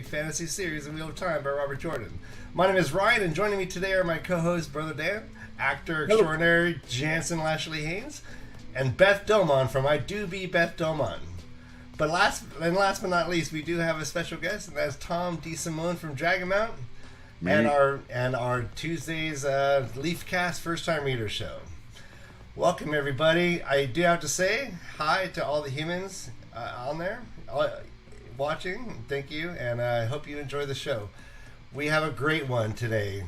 Fantasy series of Wheel of Time by Robert Jordan. My name is Ryan, and joining me today are my co-hosts, Brother Dan, actor extraordinary Jansen Lashley Haynes, and Beth Domon from I Do Be Beth Domon. But last but not least, we do have a special guest, and that's Tom DeKmoon from DragonReader, and our Tuesdays LeafCast First Time Reader Show. Welcome everybody. I do have to say hi to all the humans on there watching. Thank you, and I hope you enjoy the show. We have a great one today.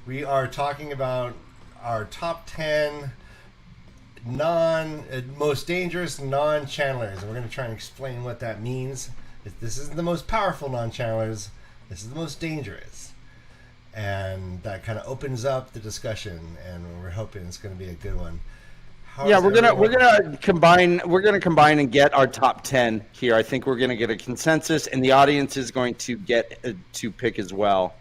We are talking about our top 10 most dangerous non-channelers, and we're going to try and explain what that means. This isn't the most powerful non-channelers. This is the most dangerous, and that kind of opens up the discussion, and we're hoping it's going to be a good one. We're gonna combine and get our top 10 here. I think we're gonna get a consensus, and the audience is going to get to pick as well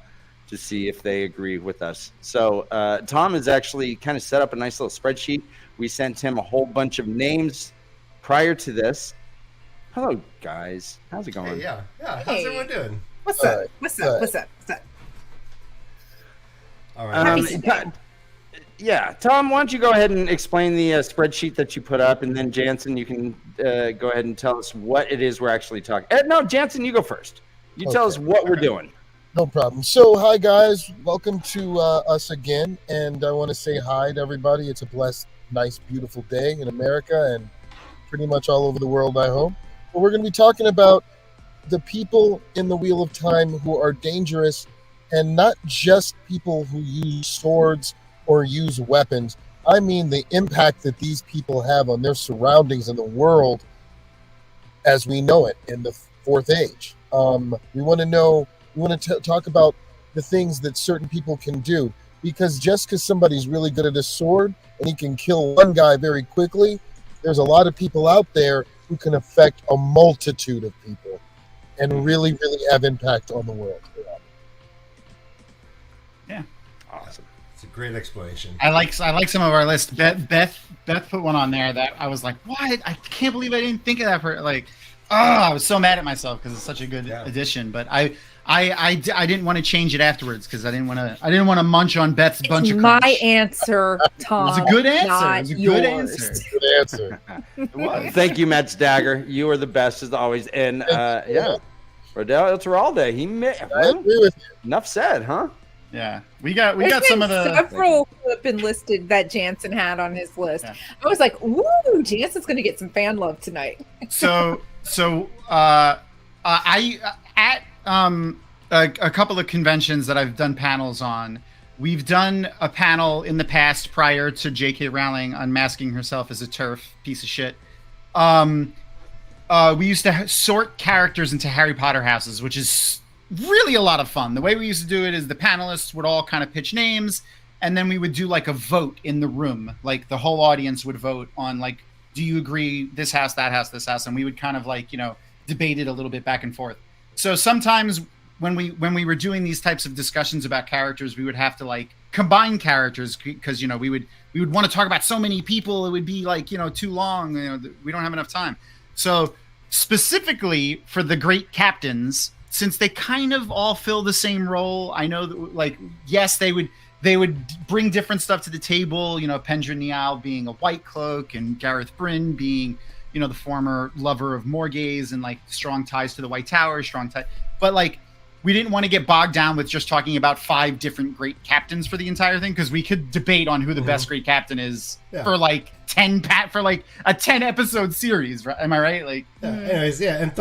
to see if they agree with us. So Tom has actually kind of set up a nice little spreadsheet. We sent him a whole bunch of names prior to this. Hello, guys. How's it going? Hey, yeah. How's everyone doing? What's up? What's up? All right. Yeah, Tom, why don't you go ahead and explain the spreadsheet that you put up, and then Jansen, you can go ahead and tell us what it is we're actually talking. No, Jansen, you go first. You tell us what we're doing. No problem. So, hi guys, welcome to us again, and I want to say hi to everybody. It's a blessed, nice, beautiful day in America and pretty much all over the world, I hope. But we're going to be talking about the people in the Wheel of Time who are dangerous, and not just people who use swords or use weapons. I mean the impact that these people have on their surroundings and the world as we know it in the Fourth Age. We want to talk about the things that certain people can do, because just because somebody's really good at a sword and he can kill one guy very quickly, there's a lot of people out there who can affect a multitude of people and really, really have impact on the world. Yeah. Awesome. It's a great explanation. I like some of our list. Beth put one on there that I was like, what? I can't believe I didn't think of that for I was so mad at myself because it's such a good addition. But I didn't want to change it afterwards because I didn't want to munch on Beth's bunch of crunch. My answer, Tom. It was a good answer. Good answer. It was. Thank you, MaTsDaGgerX. You are the best as always. And Rodel, it's Ralde. I agree with you. Enough said, huh? Yeah, we got some of the several who have been listed that Jansen had on his list. Yeah. I was like, "Ooh, Jansen's going to get some fan love tonight." I at a couple of conventions that I've done panels on. We've done a panel in the past prior to J.K. Rowling unmasking herself as a TERF piece of shit. We used to sort characters into Harry Potter houses, which is really a lot of fun. The way we used to do it is the panelists would all kind of pitch names, and then we would do like a vote in the room. Like the whole audience would vote on like, do you agree this house, that house, this house? And we would kind of like, debate it a little bit back and forth. So sometimes when we were doing these types of discussions about characters, we would have to like combine characters because, we would want to talk about so many people. It would be like, too long. We don't have enough time. So specifically for the great captains, since they kind of all fill the same role, I know that, like, yes, they would bring different stuff to the table. Pendra Niall being a White Cloak, and Gareth Bryn being, the former lover of Morgaze and like strong ties to the White Tower, But like, we didn't want to get bogged down with just talking about 5 different great captains for the entire thing, because we could debate on who the best great captain is for like a 10 episode series. Right? Am I right? Like, anyways, and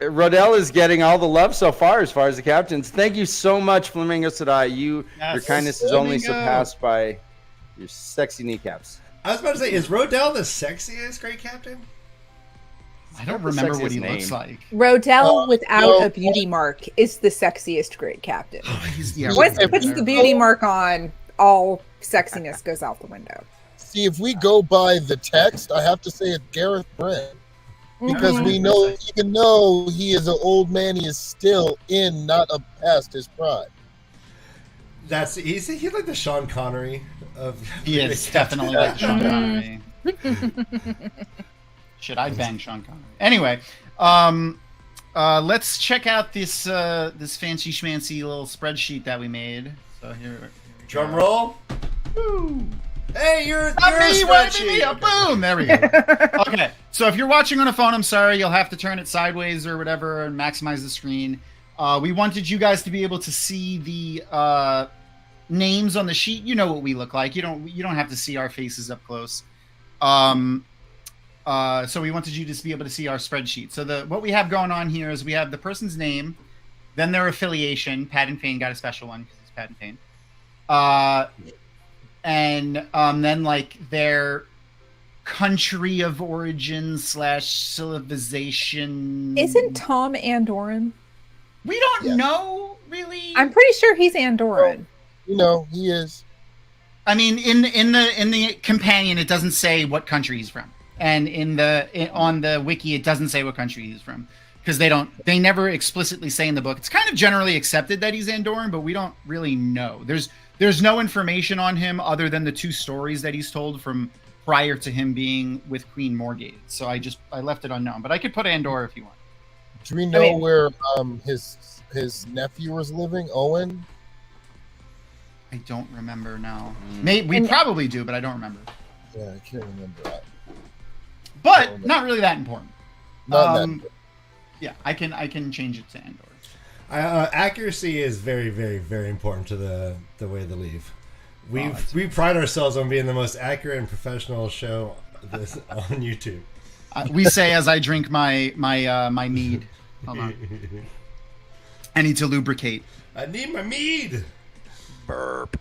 Rodel is getting all the love so far as the captains. Thank you so much, Flamingo Sadai. Your kindness is only surpassed by your sexy kneecaps. I was about to say, is Rodel the sexiest great captain? I don't remember what he looks like. Rodel without a beauty mark is the sexiest great captain. Once he puts the beauty mark on, all sexiness goes out the window. See, if we go by the text, I have to say it's Gareth Bryn. Because we know, even though he is an old man, he is still not past his prime. He's like the Sean Connery of. He is definitely like Sean Connery. Should I bang Sean Connery? Anyway, let's check out this this fancy schmancy little spreadsheet that we made. So here we Drum go. roll. Woo. Hey, you're a spreadsheet. Boom! There we go. Okay, so if you're watching on a phone, I'm sorry, you'll have to turn it sideways or whatever and maximize the screen. We wanted you guys to be able to see the names on the sheet. You know what we look like. You don't have to see our faces up close. So we wanted you to be able to see our spreadsheet. So what we have going on here is we have the person's name, then their affiliation. Pat and Fane got a special one because it's Pat and Fane. And then like their country of origin / civilization. Isn't Tom Andoran? We don't know really. I'm pretty sure he's Andoran. You know, he is. I mean, in the companion, it doesn't say what country he's from, and on the wiki, it doesn't say what country he's from because they never explicitly say in the book. It's kind of generally accepted that he's Andoran, but we don't really know. There's no information on him other than the 2 stories that he's told from prior to him being with Queen Morgase. So I left it unknown, but I could put Andor if you want. Do we know where his nephew was living, Owen? I don't remember now. We probably do, but I don't remember. Yeah, I can't remember that. But not really that important. Not that important. Yeah, I can change it to Andor. Accuracy is very, very, very important to the way they leave. We pride ourselves on being the most accurate and professional show on YouTube. We say as I drink my mead. Hold on. I need to lubricate. I need my mead. Burp.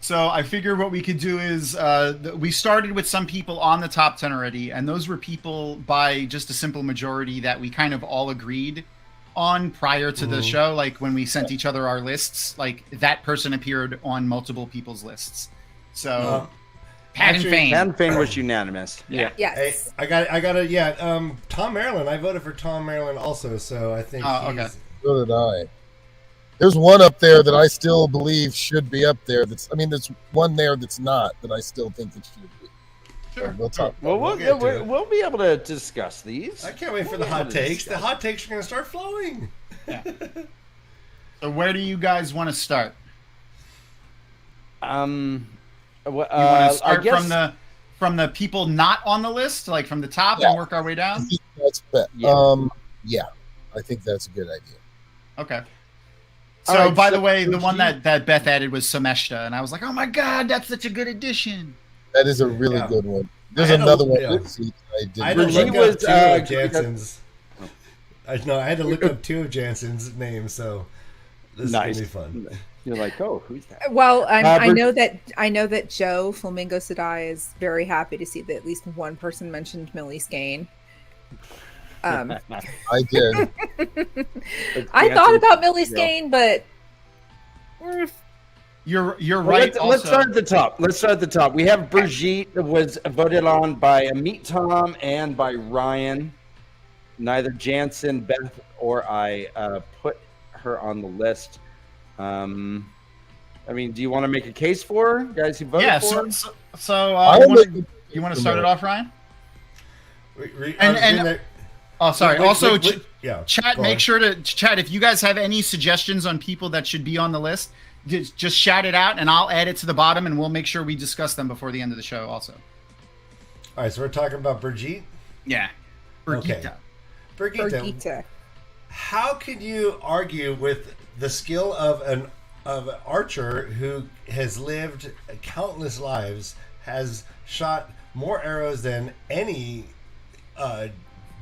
So I figured what we could do is we started with some people on the top 10 already, and those were people by just a simple majority that we kind of all agreed on prior to the show. Like when we sent each other our lists, like that person appeared on multiple people's lists. So Pat and Fane was unanimous. Yeah. Yes. Hey, I got it. Yeah. Tom Maryland. I voted for Tom Maryland also. So I think. Okay. So did I. There's one up there that I still believe should be up there. There's one there that's not, that I still think it should be. Sure. We'll talk. Well, we'll be able to discuss these. I can't wait for the hot takes. The hot takes are going to start flowing. Yeah. So where do you guys want to start? You want to start from the people not on the list, like from the top, and work our way down? That's better. Yeah, I think that's a good idea. Okay. So, by the way, the one that Beth added was Sameshta, and I was like, oh my god, that's such a good addition. That is a really good one. There's another one. I had to look up 2 of Jansen's. I had to look up 2 of Jansen's names, so this is going to be fun. You're like, oh, who's that? Well, I know that Joe Flamingo Sedai is very happy to see that at least one person mentioned Millie Skane. I did. I thought about Millie Skane, but you're right. Let's start at the top. We have Brigitte was voted on by Meat Tom and by Ryan. Neither Jansen, Beth, or I put her on the list. I mean, do you want to make a case for her, guys who voted for her? You want to start it off, Ryan? Sorry. Chat. Make sure to chat if you guys have any suggestions on people that should be on the list. Just shout it out, and I'll add it to the bottom, and we'll make sure we discuss them before the end of the show. Also. All right, so we're talking about Brigitte. Yeah, Brigitte. Okay. Brigitte. How can you argue with the skill of an archer who has lived countless lives, has shot more arrows than any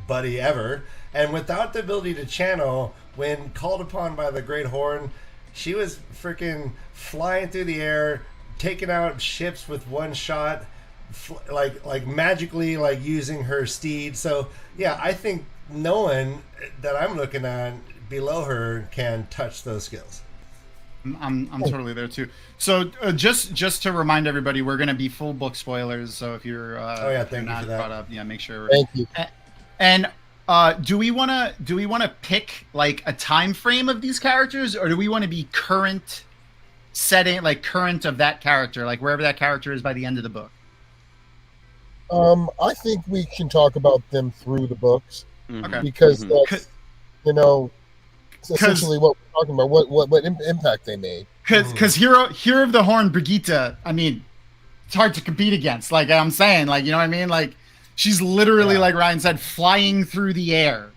buddy ever, and without the ability to channel, when called upon by the Great Horn, she was freaking flying through the air, taking out ships with one shot, like magically, like using her steed. So yeah, I think no one that I'm looking at below her can touch those skills. I'm totally there too. So just to remind everybody, we're going to be full book spoilers. So if you're thank you for that. Caught up, make sure. Thank you. And do we want to pick like a time frame of these characters, or do we want to be current setting, like current of that character, like wherever that character is by the end of the book? I think we can talk about them through the books. Okay. Because that's, you know, essentially what we're talking about. What impact they made. Because Hero of the Horn, Brigitte, I mean, it's hard to compete against. Like I'm saying, like, you know what I mean? Like, she's literally, like Ryan said, flying through the air,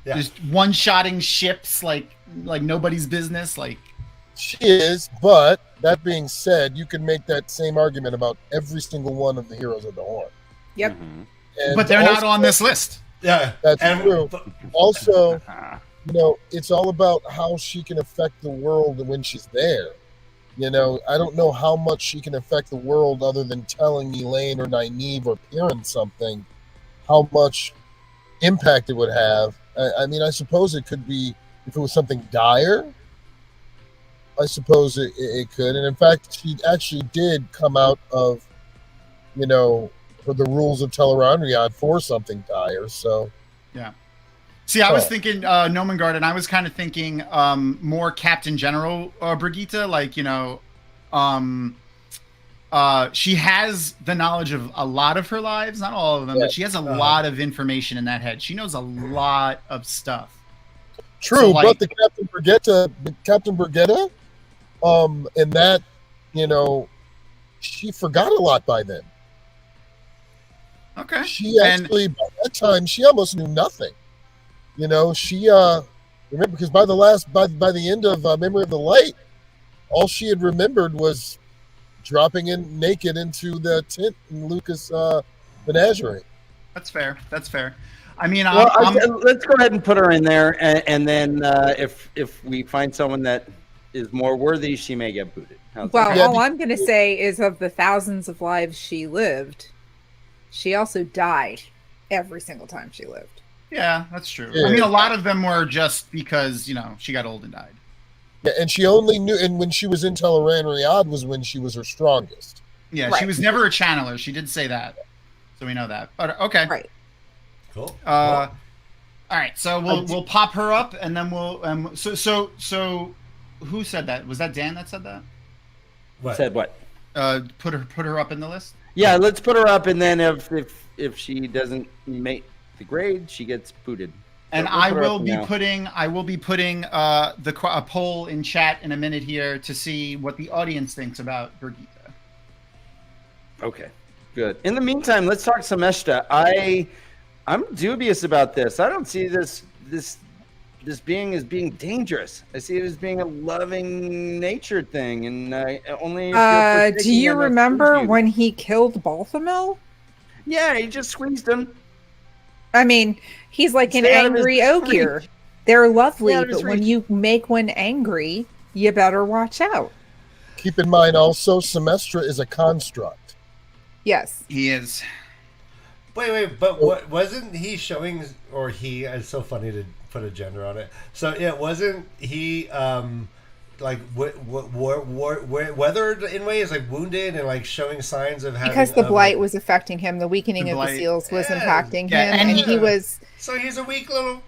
just one-shotting ships like nobody's business. Like, she is, but that being said, you can make that same argument about every single one of the Heroes of the Horn. Yep. And but they're not on this list. Yeah, that's true. Also, you know, it's all about how she can affect the world when she's there. You know, I don't know how much she can affect the world other than telling Elaine or Nynaeve or Piran something, how much impact it would have. I mean, I suppose it could be, if it was something dire, I suppose it could. And in fact, she actually did come out of, you know, for the rules of Tel'aran'rhiod for something dire. So, yeah. See, I was thinking Nomengard, and I was kind of thinking more Captain General Brigitte. Like, you know, she has the knowledge of a lot of her lives, not all of them, but she has a lot of information in that head. She knows a lot of stuff. True, so, like, but the Captain Brigitte, in that, you know, she forgot a lot by then. Okay. She actually, by that time, she almost knew nothing. You know, she remember, because by the end of Memory of the Light, all she had remembered was dropping in naked into the tent in Lucas menagerie. That's fair. That's fair. I mean, let's go ahead and put her in there, and then if we find someone that is more worthy, she may get booted. All I'm going to say is, of the thousands of lives she lived, she also died every single time she lived. Yeah, that's true. Yeah. I mean, a lot of them were just because, you know, she got old and died. Yeah, and she only knew, and when she was in Tel'aran'rhiod was when she was her strongest. Yeah, she was never a channeler. She did say that, so we know that. But okay, right. Cool. All right, so we'll pop her up, and then we'll so who said that? Was that Dan that said that? What? Said what? Put her up in the list. Yeah, let's put her up, and then if she doesn't make the grade, she gets booted. And I will be putting a poll in chat in a minute here to see what the audience thinks about Brigitte. Okay, good. In the meantime, let's talk Semesta. I'm dubious about this. I don't see this being as being dangerous. I see it as being a loving nature thing, and only. If do you remember when he killed Balthamel? Yeah, he just squeezed him. I mean, he's like an angry ogier. They're lovely, but when you make one angry, you better watch out. Keep in mind also, Semestra is a construct. Yes. He is. Wait, but what wasn't he showing, or he, it's so funny to put a gender on it. So yeah, wasn't he like weathered in ways, like wounded and like showing signs of having, because the blight was affecting him, the weakening of the seals was impacting him, and he was. So he's a weak little.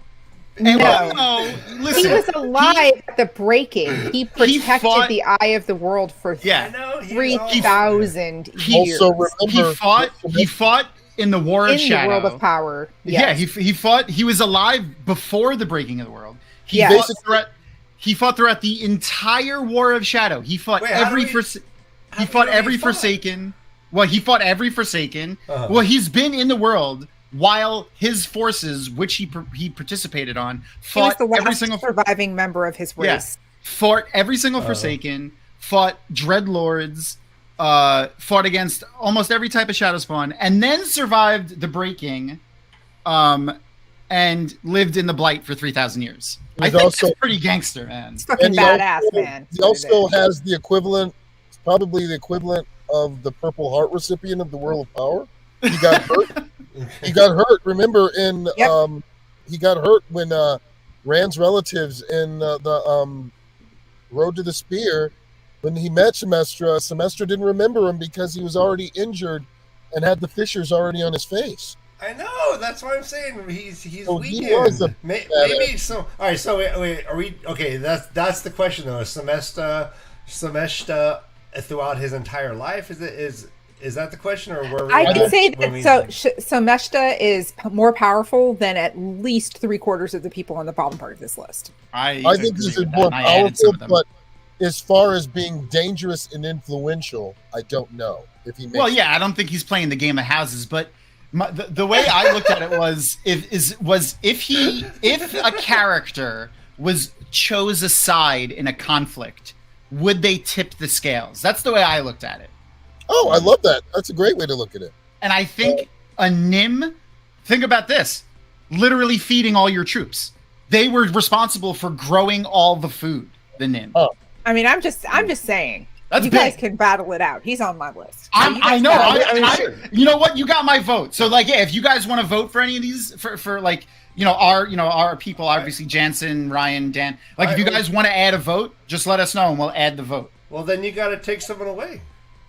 No, listen, he was alive at the breaking. He protected the eye of the world for 3,000 years. Also, remember, he fought in the War of Shadow. In the World of Power. Yes. Yeah, he fought. He was alive before the breaking of the world. He fought throughout the entire War of Shadow. He fought every Forsaken. Well, he fought every Forsaken. Well, he's been in the world while his forces, which he participated on, fought he was the every single surviving member of his race. Yeah, fought every single Forsaken. Fought Dreadlords. Fought against almost every type of Shadow Spawn, and then survived the breaking, and lived in the Blight for 3,000 years. I think that's pretty gangster, man. It's fucking badass, man. He also has the equivalent, probably the equivalent of the Purple Heart recipient of the World of Power. He got hurt. He got hurt. Remember, he got hurt when Rand's relatives in the Road to the Spear. When he met Semestra didn't remember him because he was already injured and had the fissures already on his face. I know. That's what I'm saying. He's weakened. He was maybe so. All right. So wait, are we okay? That's the question though. Semesta throughout his entire life is Is that the question, or were we? I can say that. So Meshta is more powerful than at least 3/4 of the people on the bottom part of this list. I think he's more powerful, but as far as being dangerous and influential, I don't know if he. Well, yeah, I don't think he's playing the game of houses, but the way I looked at it was if a character chose a side in a conflict, would they tip the scales? That's the way I looked at it. Oh, I love that. That's a great way to look at it. And I think a Nim, think about this, literally feeding all your troops. They were responsible for growing all the food, the Nim. Oh. I mean, I'm just saying. That's you big. guys can battle it out. He's on my list. I know. You know what? You got my vote. So like, yeah, if you guys want to vote for any of these, for like, our people, obviously Jansen, Ryan, Dan. Like, if you guys want to add a vote, just let us know and we'll add the vote. Well, then you got to take someone away.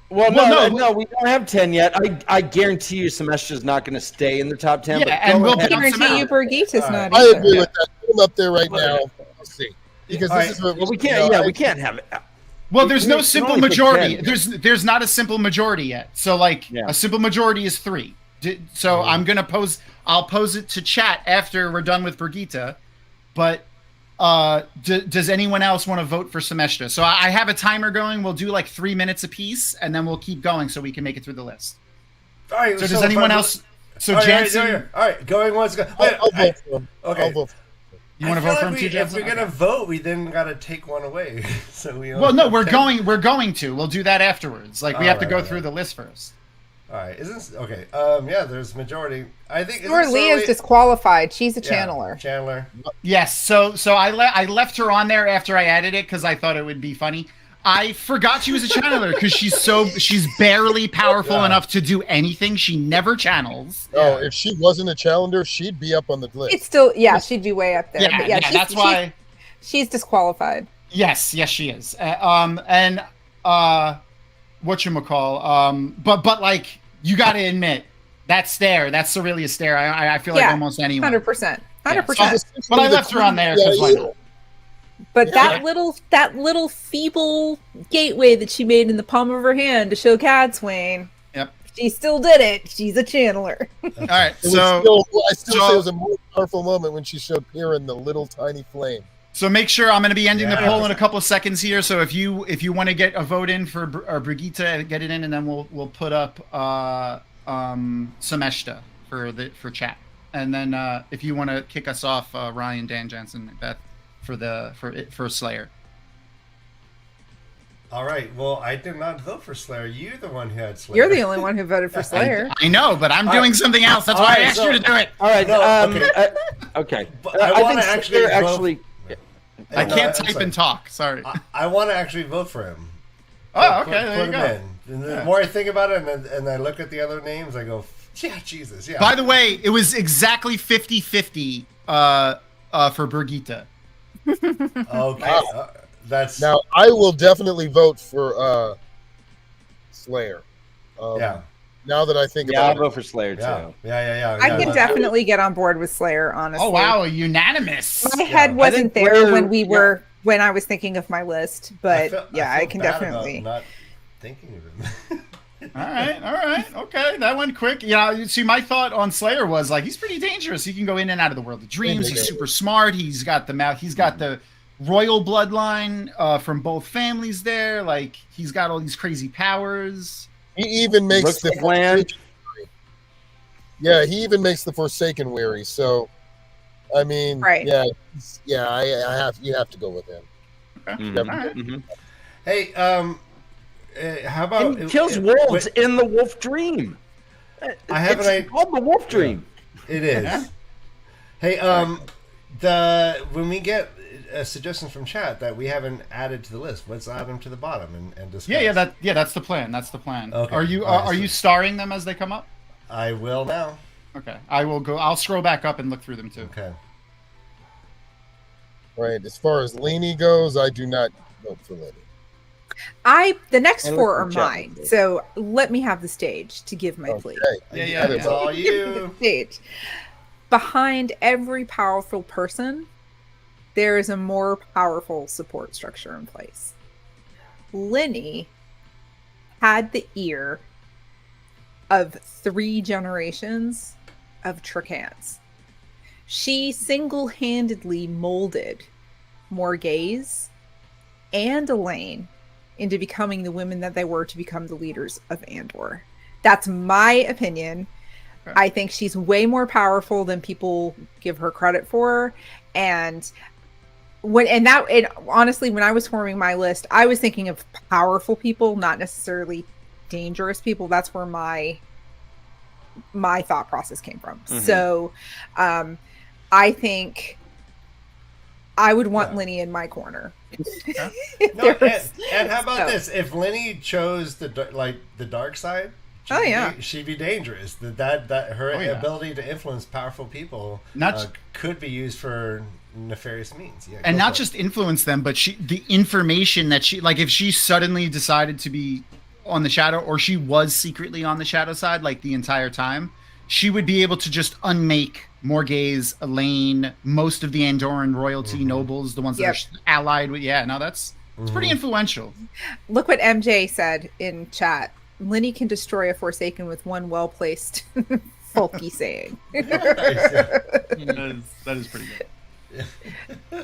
Well, no, we don't have 10 yet. I guarantee you Semestra's not going to stay in the top 10. Yeah, and we'll guarantee you Brigitta's not I either. agree with that. Put him up there right now. Let's see. Because this is what we can't. Yeah, we can't have it. Well, there's no simple majority. There's not a simple majority yet. So like a simple majority is 3. So I'm gonna pose. I'll pose it to chat after we're done with Brigitta. But does anyone else want to vote for Semestra? So I have a timer going. We'll do like 3 minutes apiece, and then we'll keep going so we can make it through the list. All right. So does anyone else? So Jansen. All right, going once. I'll vote for him. Okay. I'll vote for him. You want to vote for him too, If Jansen? we're gonna vote, we then got to take one away. So we. Well, no, we're going to. We'll do that afterwards. Like we have to go through the list first. All right. Okay. Yeah. There's majority. I think. Sandra Lee is disqualified. She's a channeler. Channeler. Yes. So I left her on there after I added it because I thought it would be funny. I forgot she was a channeler because she's barely powerful enough to do anything. She never channels. Oh, if she wasn't a challenger, she'd be up on the list. It's still, she'd be way up there. Yeah, but that's why she's disqualified. Yes, she is. And whatchamacall, but like you got to admit that stare, that Cerelia stare. I feel like almost anyone. 100%. But I left her on there because why not? But that little feeble gateway that she made in the palm of her hand to show Cadswain. Yep. She still did it. She's a channeler. All right. I still say it was a more powerful moment when she showed Piran the little tiny flame. So make sure I'm going to be ending the poll in a couple of seconds here. So if you want to get a vote in for Brigitta, get it in, and then we'll put up Semeshta for chat. And then if you want to kick us off, Ryan, Dan, Jansen, Beth. For Slayer. All right. Well, I did not vote for Slayer. You're the one who had Slayer. You're the only one who voted for Slayer. I know, but I'm doing something else. That's why I asked you to do it. All right. Okay. But I want to actually. I can't type and talk. Sorry. I want to actually vote for him. Oh, okay. There you go. And the more I think about it, and I look at the other names, I go, yeah, Jesus, yeah. By the way, it was exactly 50-50 for Brigitta. Okay, that's now. I will definitely vote for Slayer. Now that I think about it, I'll vote for Slayer too. Yeah. I can definitely get on board with Slayer. Honestly. Oh wow, unanimous. My head wasn't there when I was thinking of my list, but I can definitely. Not thinking of him. All right. Okay, that went quick. Yeah, you see, my thought on Slayer was like he's pretty dangerous. He can go in and out of the world of dreams. He's super smart. He's got the royal bloodline from both families there. Like he's got all these crazy powers. He even makes the land. Yeah, he even makes the Forsaken weary. So, I mean, right? You have to go with him. Okay. Hey, how about and he kills wolves in the Wolf Dream? It's called the Wolf Dream. It is. Yeah. Hey, when we get suggestions from chat that we haven't added to the list, let's add them to the bottom and discuss. That's the plan. That's the plan. Okay. Are you starring them as they come up? I will now. Okay, I will go. I'll scroll back up and look through them too. Okay. Right. As far as Lenny goes, I do not vote for Lenny. The next 4 are mine, so let me have the stage to give my plea. Yeah, it's all you. Stage. Behind every powerful person, there is a more powerful support structure in place. Lenny had the ear of 3 generations of Trakans. She single-handedly molded Morghese and Elaine into becoming the women that they were to become the leaders of Andor. That's my opinion. Okay. I think she's way more powerful than people give her credit for. And honestly, when I was forming my list, I was thinking of powerful people, not necessarily dangerous people. That's where my thought process came from. Mm-hmm. So I think I would want Lenny in my corner. And how about this? If Lenny chose the dark side, she'd be dangerous. That her ability to influence powerful people could be used for nefarious means. Yeah, and not just influence them, but the information that if she suddenly decided to be on the shadow, or she was secretly on the shadow side like the entire time, she would be able to just unmake Morghese, Elaine, most of the Andoran royalty nobles, the ones that are allied with. Yeah, no, it's pretty influential. Look what MJ said in chat. Lenny can destroy a Forsaken with one well-placed folky saying. That is pretty good.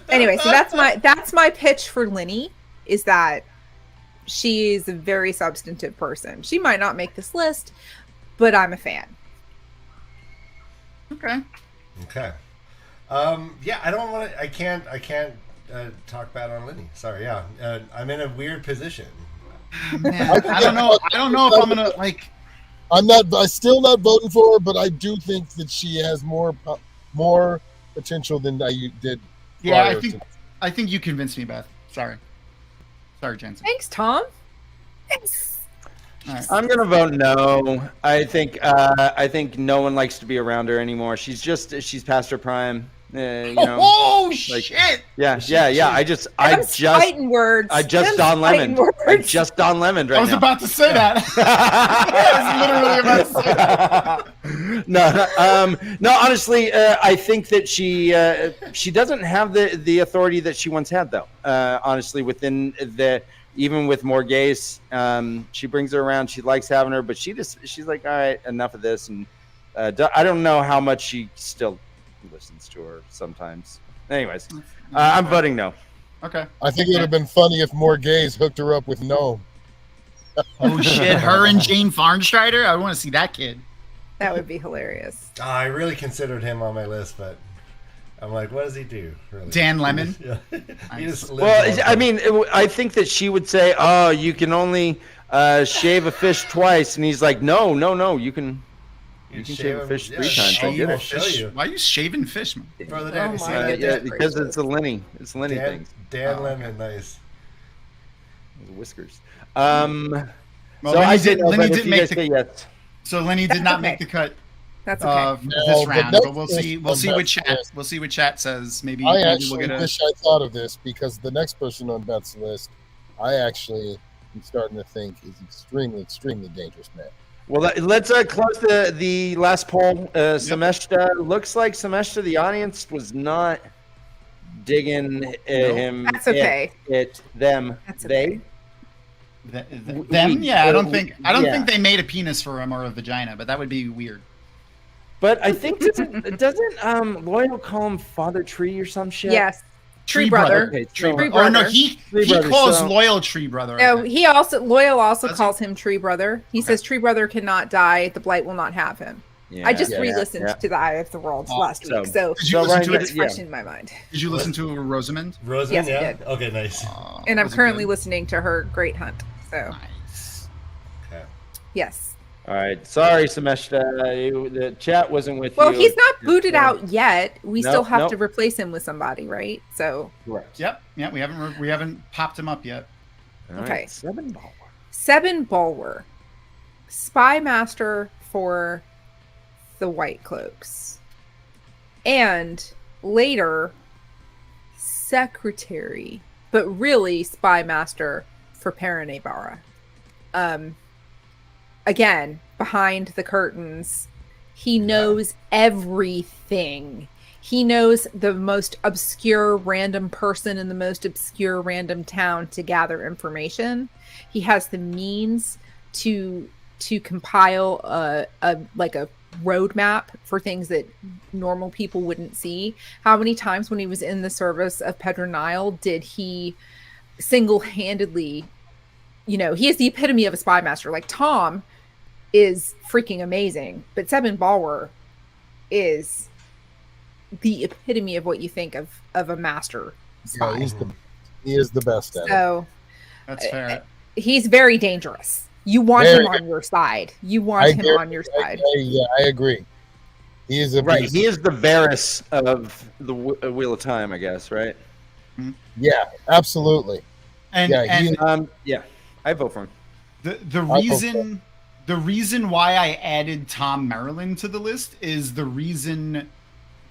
Anyway, so that's my pitch for Lenny, is that she is a very substantive person. She might not make this list, but I'm a fan. Okay. I don't want to. I can't talk bad on Lenny. Sorry. Yeah. I'm in a weird position. Man, I don't know if I'm gonna like. I'm still not voting for her, but I do think that she has more potential than I did. Yeah, I think you convinced me, Beth. Sorry, Jensen. Thanks, Tom. Thanks. Right. I'm gonna vote no. I think no one likes to be around her anymore. She's past her prime. Shit! Yeah. I just Don Lemon. I just Don Lemon right now. I was about to say that. I was literally about to say that. No. Honestly, I think that she doesn't have the authority that she once had, though. Honestly, even with Morghese, she brings her around. She likes having her, but she's like, all right, enough of this. And I don't know how much she still listens to her sometimes. Anyways, I'm voting no. Okay. I think it would have been funny if Morghese hooked her up with Gnome. Oh shit! Her and Jane Farnstrider. I want to see that kid. That would be hilarious. I really considered him on my list, but I'm like, what does he do? Really? Dan Lemon. I think that she would say, "Oh, you can only shave a fish twice," and he's like, "No, you can." You can shave a fish 3 times. I get it. Why are you shaving fish, man? Brother Dan, because it's a Lenny. It's Lenny thing. Dan Lemon, nice. Whiskers. Lenny didn't make the cut. So Lenny did not make the cut. That's okay. This round, but we'll see what chat. We'll see what chat says. Maybe I actually wish I thought of this, because the next person on Beth's list, I actually am starting to think is extremely, extremely dangerous man. Well, let's close the last poll. Sameshta, looks like Sameshta, the audience was not digging him. That's okay. Them. That's okay. Them? Yeah, I don't think they made a penis for him or a vagina, but that would be weird. But I think doesn't Loyal call him Father Tree or some shit? Yes. Tree brother. Okay, Tree brother. Or no, he calls Loyal Tree brother. No, Loyal also calls him Tree brother. He says Tree brother cannot die. The Blight will not have him. Yeah, I just re-listened to the Eye of the Worlds last week, so it's fresh in my mind. Did you listen to Rosamund? Rosamund, yes, I did. Okay, nice. And I'm currently listening to her Great Hunt. So. Nice. Okay. Yes. All right. Sorry, Sameshta. The chat wasn't with you. Well, he's not booted out yet. We still have to replace him with somebody, right? So. Correct. Yep. Yeah, we haven't popped him up yet. All okay. Right. 7 Bulwer. 7 Bulwer. Spy Master for the White Cloaks. And later, Secretary, but really Spy Master for Paranebara. Again, behind the curtains, he knows everything. He knows the most obscure random person in the most obscure random town to gather information. He has the means to to compile a roadmap for things that normal people wouldn't see. How many times when he was in the service of Pedronile did he single-handedly, he is the epitome of a spy master. Like, Tom is freaking amazing, but Sebin Balwer is the epitome of what you think of a master spy. Yeah, he is the best at it. So That's fair. He's very dangerous. You want him on your side. You want him on your side. I agree. He is a Right. beast. He is the Varys of the Wheel of Time, I guess. Right. Yeah, absolutely. And I vote for him. The reason why I added Tom Maryland to the list is the reason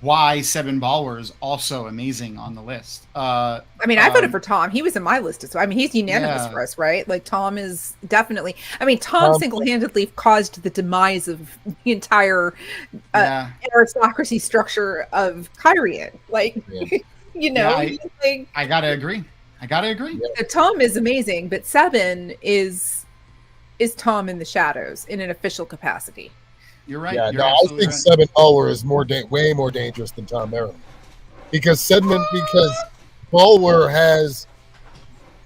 why Sebin Balwer is also amazing on the list. I voted for Tom. He was in my list as well. he's unanimous for us, right? Like, Tom is definitely. Tom single-handedly caused the demise of the entire aristocracy structure of Kyrian. Like, I gotta agree. So Tom is amazing, but Sebin is Tom in the shadows in an official capacity. You're right. Yeah, I think Sebin Balwer is way more dangerous than Tom Maryland. Because Balwer has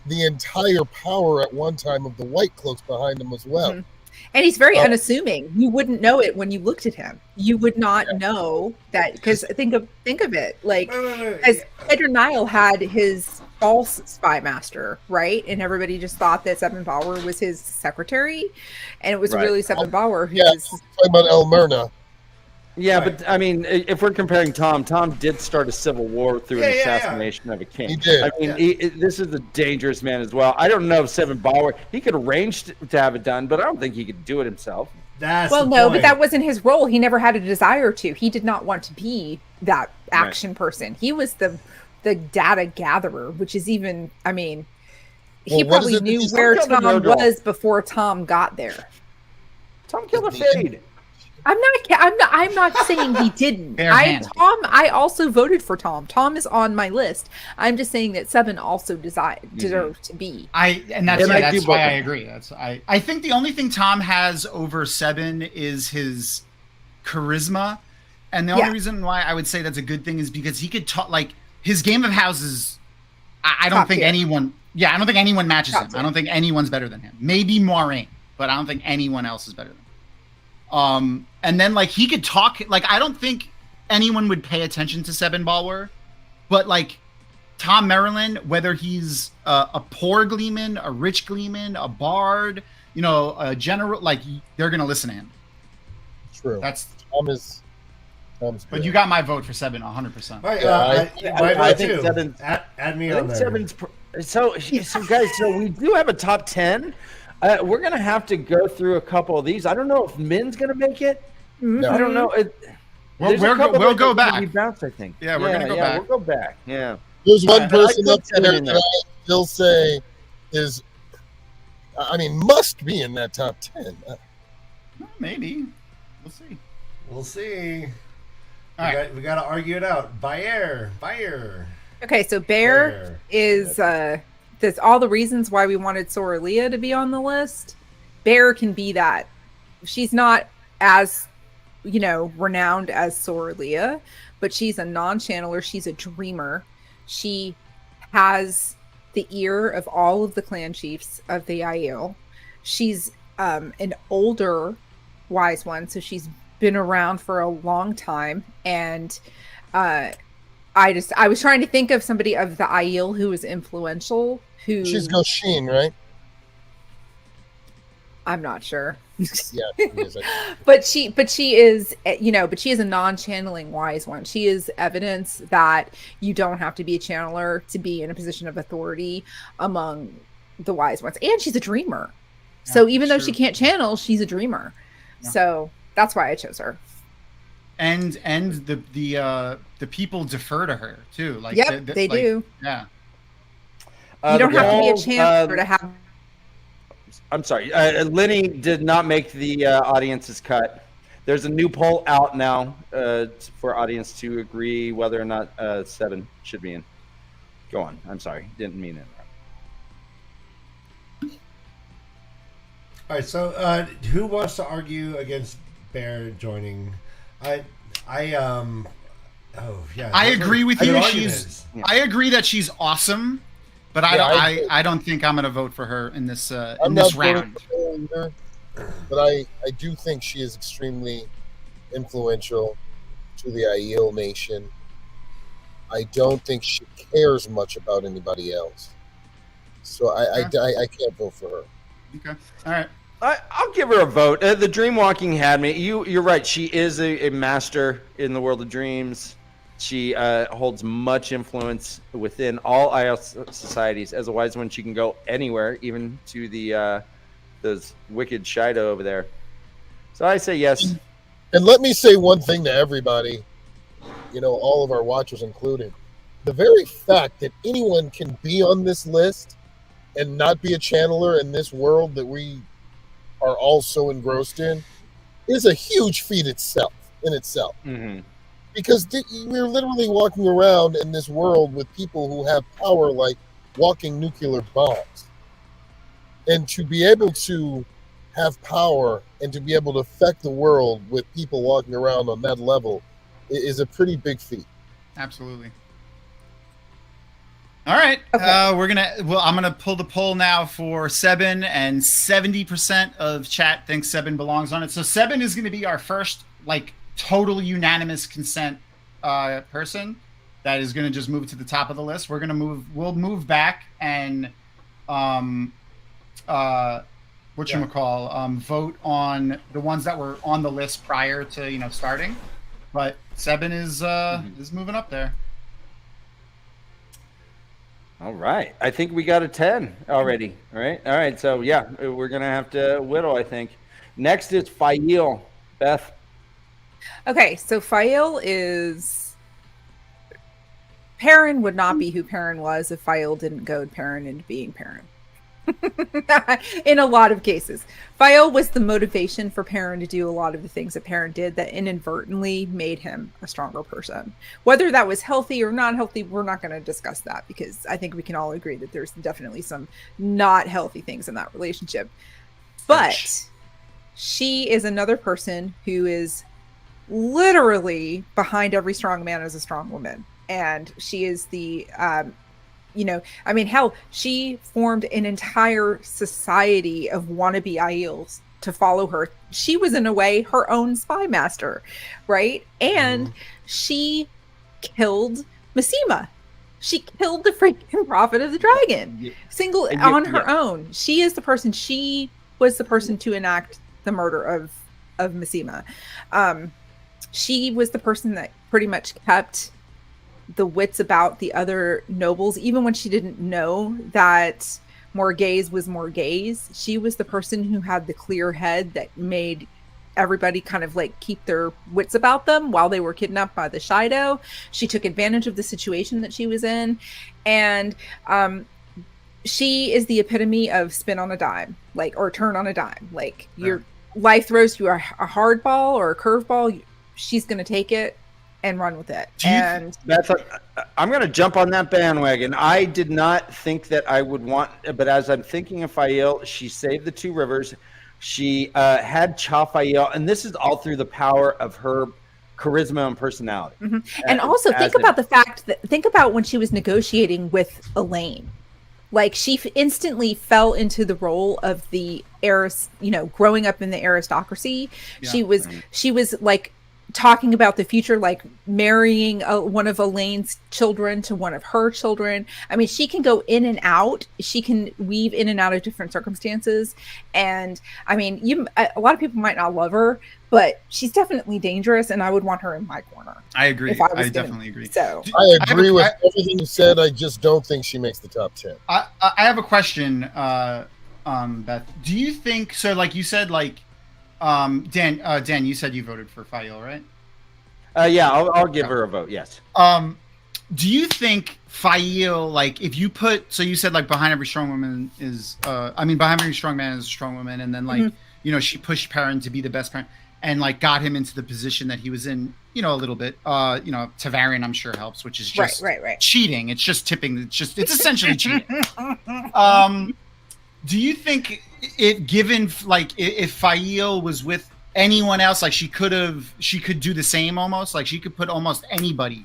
the entire power at one time of the White Cloaks behind him as well. Mm-hmm. And he's very unassuming. You wouldn't know it when you looked at him. You would not know that, because think of it. Like, as Pedronile had his false spy master, right? And everybody just thought that Sebin Balwer was his secretary, and it was really Sebin Balwer who was talking about El Myrna. Yeah, but if we're comparing Tom did start a civil war through an assassination of a king. He did. This is a dangerous man as well. I don't know if Sebin Balwer, he could arrange to have it done, but I don't think he could do it himself. But that wasn't his role. He never had a desire to. He did not want to be that action person. He was the data gatherer, which is even, he probably knew where Tom was before Tom got there. Tom killed a Fade. I'm not saying he didn't. I also voted for Tom. Tom is on my list. I'm just saying that Sebin also deserves to be. That's why I agree. I think the only thing Tom has over Sebin is his charisma, and the only reason why I would say that's a good thing is because he could talk. Like, his game of houses, I don't think anyone matches him. I don't think anyone's better than him. Maybe Moiraine, but I don't think anyone else is better than him. And then, like, he could talk. Like, I don't think anyone would pay attention to Sebin Balwer, but, like, Tom Maryland, whether he's a poor gleeman, a rich gleeman, a bard, a general, like, they're gonna listen to him. True. Tom's Tom's but you got my vote for Sebin 100%. Right, I think Sebin's. Add me on there. So guys, so we do have a top 10. We're gonna have to go through a couple of these. I don't know if Min's gonna make it. No. I don't know. We'll go back. Bounce, I think. Yeah, we're gonna go back. We'll go back. Yeah. There's one person up there that I still say is, must be in that top 10. Maybe. We'll see. All right. We got to argue it out. Bayer. Okay, so Bear is there's all the reasons why we wanted Soralia to be on the list. Bear can be that. She's not as, renowned as Soralia, but she's a non-channeler. She's a dreamer. She has the ear of all of the clan chiefs of the Aiel. She's an older wise one, so she's been around for a long time. And I was trying to think of somebody of the Aiel who was influential. She's Goshin, right? I'm not sure. Yeah, she is. but she is, but she is a non-channeling wise one. She is evidence that you don't have to be a channeler to be in a position of authority among the wise ones. And she's a dreamer. Yeah, so even though she can't channel, she's a dreamer. Yeah. So that's why I chose her. And the people defer to her too. Like, they do. Yeah. You don't have to be a channeler to have. I'm sorry. Lenny did not make the audience's cut. There's a new poll out now for audience to agree whether or not 7 should be in. Go on. I'm sorry. Didn't mean it. All right, so who wants to argue against Bear joining? Oh yeah. I agree with you. I agree that she's awesome, but I don't think I'm going to vote for her in this in this round. Either, but I do think she is extremely influential to the Aiel Nation. I don't think she cares much about anybody else, so I can't vote for her. Okay, all right. I'll give her a vote. The Dreamwalking had me. You're right. She is a master in the world of dreams. She holds much influence within all Aiel societies. As a wise one, she can go anywhere, even to the those wicked Shido over there. So I say yes. And let me say one thing to everybody, all of our watchers included. The very fact that anyone can be on this list and not be a channeler in this world that we are all so engrossed in is a huge feat in itself. Mm-hmm. Because we're literally walking around in this world with people who have power like walking nuclear bombs. And to be able to have power and to be able to affect the world with people walking around on that level is a pretty big feat. Absolutely. All right. Okay. I'm gonna pull the poll now for Sebin, and 70% of chat thinks Sebin belongs on it. So Sebin is gonna be our first total unanimous consent person that is gonna just move to the top of the list. We'll move back and vote on the ones that were on the list prior to starting. But Sebin is moving up there. All right. I think we got a 10 already. All right. So yeah, we're gonna have to whittle, I think. Next is Fael. Beth. Okay, so Fael is Perrin would not be who Perrin was if Fael didn't goad Perrin into being Perrin. In a lot of cases, Fael was the motivation for Perrin to do a lot of the things that Perrin did that inadvertently made him a stronger person. Whether that was healthy or not healthy, we're not going to discuss that, because I think we can all agree that there's definitely some not healthy things in that relationship. But she is another person who is literally behind every strong man is a strong woman, and she is the hell, she formed an entire society of wannabe Aiels to follow her. She was, in a way, her own spy master, right? And she killed Masema. She killed the freaking Prophet of the Dragon, on her own. She was the person to enact the murder of Masema. She was the person that pretty much kept the wits about the other nobles, even when she didn't know that Morghese was Morghese. She was the person who had the clear head that made everybody kind of keep their wits about them while they were kidnapped by the Shido. She took advantage of the situation that she was in, and she is the epitome of spin on a dime, or turn on a dime. Your life throws you a hard ball or a curveball, she's going to take it and run with it. I'm going to jump on that bandwagon. I did not think that I would want, but as I'm thinking of Fael, she saved the two rivers. She had Fael, and this is all through the power of her charisma and personality. Mm-hmm. And also think about when she was negotiating with Elaine. She instantly fell into the role of the growing up in the aristocracy. Yeah. She was talking about the future, marrying one of Elaine's children to one of her children. I mean, she can go in and out. She can weave in and out of different circumstances. And I mean, a lot of people might not love her, but she's definitely dangerous, and I would want her in my corner. I agree. I definitely agree. So I agree with everything you said. I just don't think she makes the top 10. I have a question, Beth. Do you think so? You said, Dan, you said you voted for Fael, right? Yeah, I'll give her a vote. Yes. Do you think Fael, if you put, so you said behind every strong woman is, behind every strong man is a strong woman, and then she pushed Perrin to be the best parent, and got him into the position that he was in, a little bit. TAVERN, I'm sure, helps, which is just cheating. It's just tipping. It's essentially cheating. Do you think it given like if Fail was with anyone else, like she could do the same almost. Like she could put almost anybody.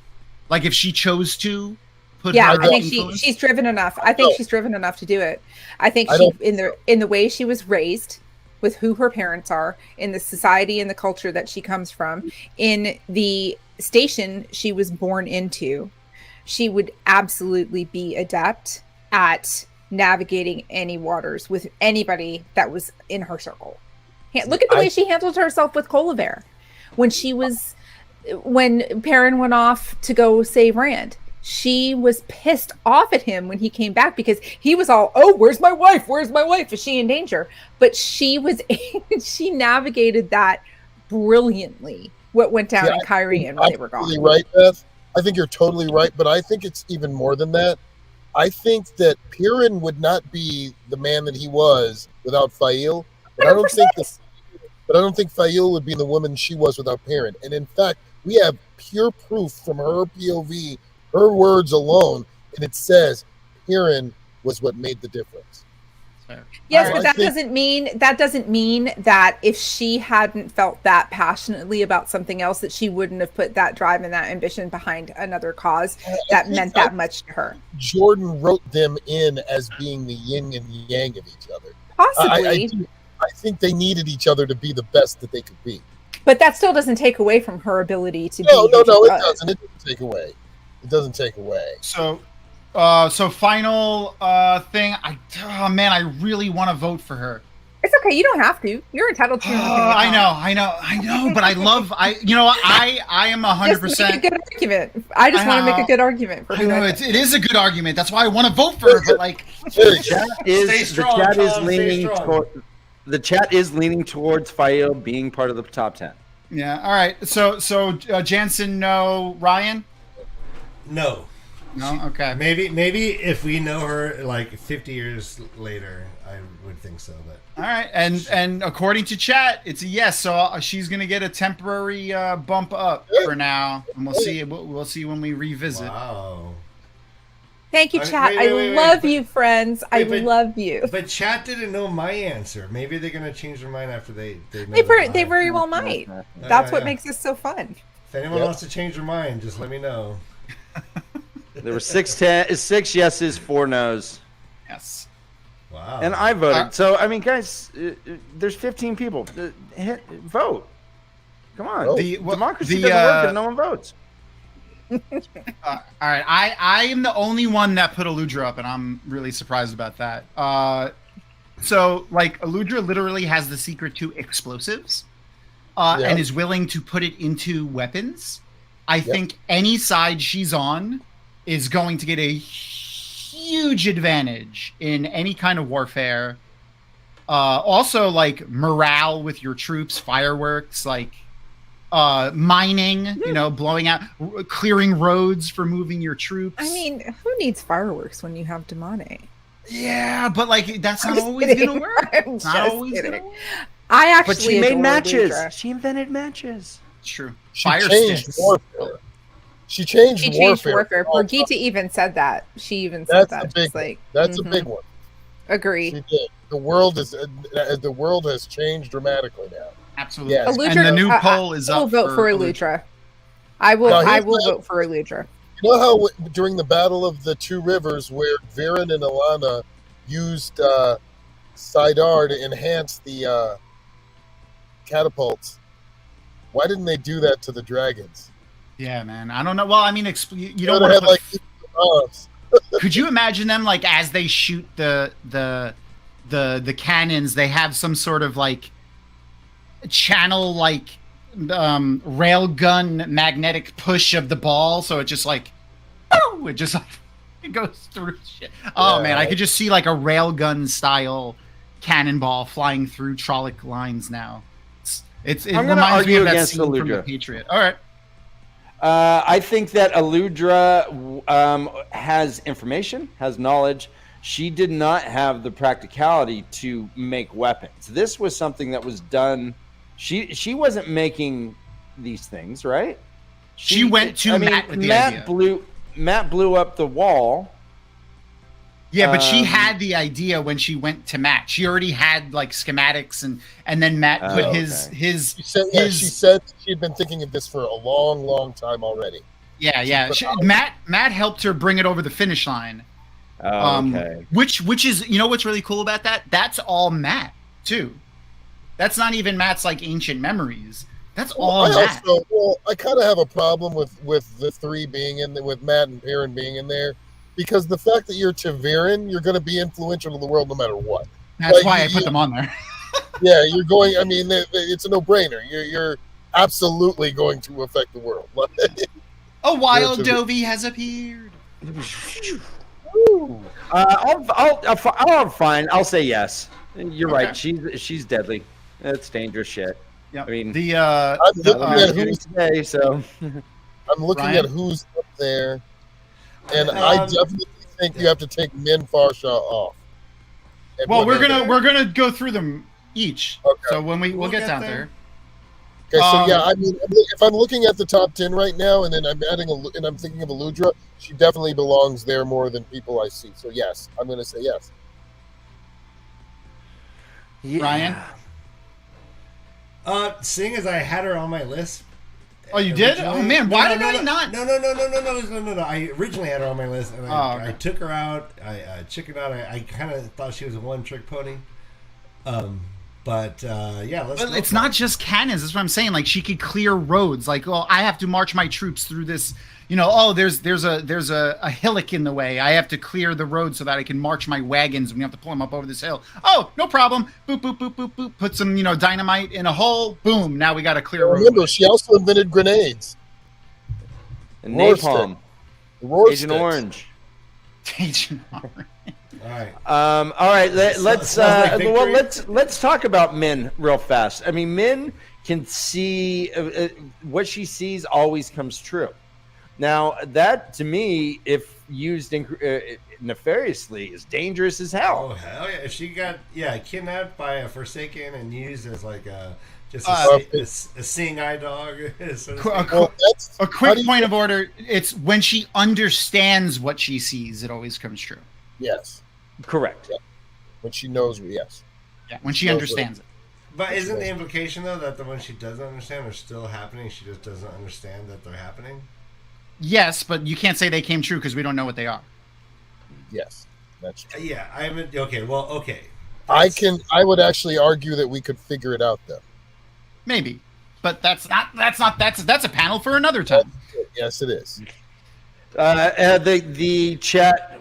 Like if she chose to put. Yeah, her I think influence. she's driven enough. I think she's driven enough to do it. I think she in the way she was raised, with who her parents are, in the society and the culture that she comes from, in the station she was born into, she would absolutely be adept at navigating any waters with anybody that was in her circle. Look at the way she handled herself with Colaver when Perrin went off to go save Rand. She was pissed off at him when he came back because he was all, "Oh, where's my wife? Where's my wife? Is she in danger?" But she navigated that brilliantly. What went down in Karri and when they were gone. Right, Beth. I think you're totally right, but I think it's even more than that. I think that Perrin would not be the man that he was without Fail. But I don't think Fail would be the woman she was without Perrin. And in fact, we have pure proof from her POV, her words alone, and it says Perrin was what made the difference. Yes, but that doesn't mean that if she hadn't felt that passionately about something else, that she wouldn't have put that drive and that ambition behind another cause that meant that much to her. Jordan wrote them in as being the yin and yang of each other. Possibly. I think they needed each other to be the best that they could be. But that still doesn't take away from her ability to be. No, it doesn't. It doesn't take away. It doesn't take away. So final thing. I really want to vote for her. It's okay. You don't have to. You're entitled to your opinion. I know. But I am 100%. Just make a good argument. I just want to make a good argument for her. It is a good argument. That's why I want to vote for her. But like, the chat is leaning towards Fail being part of the top 10. Yeah. All right. So Jansen, no. Ryan? No. No. Okay. Maybe if we know her like 50 years later, I would think so. But all right. And according to chat, it's a yes. So she's gonna get a temporary bump up for now, and we'll see. We'll see when we revisit. Wow. Thank you, chat. I love you, friends. I love you. But chat didn't know my answer. Maybe they're gonna change their mind after they know. They very well might. That's what makes this so fun. If anyone wants to change their mind, just let me know. There were 6 yeses, 4 no's. Yes. Wow. And I voted. So I mean, guys, there's 15 people. Vote. Come on. Democracy doesn't work if no one votes. All right, I am the only one that put Aludra up, and I'm really surprised about that. So like Aludra literally has the secret to explosives, and is willing to put it into weapons. I think any side she's on is going to get a huge advantage in any kind of warfare. Also, like morale with your troops, fireworks, like. Mining, blowing out, clearing roads for moving your troops. I mean, who needs fireworks when you have Damane? Yeah, but like that's not always gonna work. It's not always gonna work. I actually, but she made matches. She invented matches. True. She changed warfare. She changed warfare. Brigitte even said that. She even said that. That's a big one. Agree. She did. The world has changed dramatically now. Absolutely. Yes. Aludra, and the new poll is up. I will vote for Aludra. I will vote for Aludra. You know how during the Battle of the Two Rivers, where Viren and Alana used Sidar to enhance the catapults, why didn't they do that to the dragons? Yeah, man. I don't know. Well, I mean, you don't want to could you imagine them like as they shoot the cannons, they have some sort of like channel like railgun magnetic push of the ball, so it just like it goes through shit. Oh man, I could just see like a railgun style cannonball flying through Trolloc lines now. It reminds me of that scene from The Patriot. All right. I think that Aludra has information, has knowledge. She did not have the practicality to make weapons. This was something that was done. She wasn't making these things, right? She went to Matt with the idea. Matt blew up the wall, Yeah, but she had the idea when she went to Matt. She already had like schematics, and then Matt put his. She said she had been thinking of this for a long, long time already. Yeah. Matt helped her bring it over the finish line. Okay. Which is, you know what's really cool about that? That's all Matt too. That's not even Matt's like ancient memories. That's all Matt. I kind of have a problem with the three being in there, with Matt and Perrin being in there. Because the fact that you're TAVERN, you're going to be influential in the world no matter what. That's why I put them on there. Yeah, you're going. I mean, it's a no-brainer. You're absolutely going to affect the world. A wild Dovie has appeared. I'll fine. I'll say yes. You're right. She's deadly. That's dangerous shit. Yeah. I mean, I'm looking Ryan? at who's up there. And I definitely think you have to take Min Farshaw off. Well, we're gonna go through them each. Okay. So when we'll get down there. Okay, so yeah, I mean, if I'm looking at the top 10 right now, and then I'm thinking of Aludra, she definitely belongs there more than people I see. So yes, I'm going to say yes. Ryan. Seeing as I had her on my list. Oh, you did? Oh man, why did I not? No. I originally had her on my list, and I took her out. I chickened out. I kind of thought she was a one-trick pony. But it's not just cannons. That's what I'm saying. Like she could clear roads. Like, oh, I have to march my troops through this. You know, oh, there's a hillock in the way. I have to clear the road so that I can march my wagons. We have to pull them up over this hill. Oh, no problem. Boop boop boop boop boop. Put some dynamite in a hole. Boom. Now we got a clear road. Remember, she also invented grenades. And napalm. Agent Orange. Agent Orange. All right. All right. Let's talk about Min real fast. I mean, Min can see what she sees always comes true. Now, that to me, if used nefariously, is dangerous as hell. Oh hell yeah! If she got kidnapped by a Forsaken and used as like a seeing eye dog. A quick point of order: it's when she understands what she sees, it always comes true. Yes. Correct. Yeah. When she knows, yes. Yeah, when she understands it. But isn't the implication though that the ones she doesn't understand are still happening? She just doesn't understand that they're happening. Yes, but you can't say they came true because we don't know what they are. Yes, that's true. Yeah, I haven't. Okay, well, okay. I would actually argue that we could figure it out though. Maybe, but that's a panel for another time. Yes, it is. The chat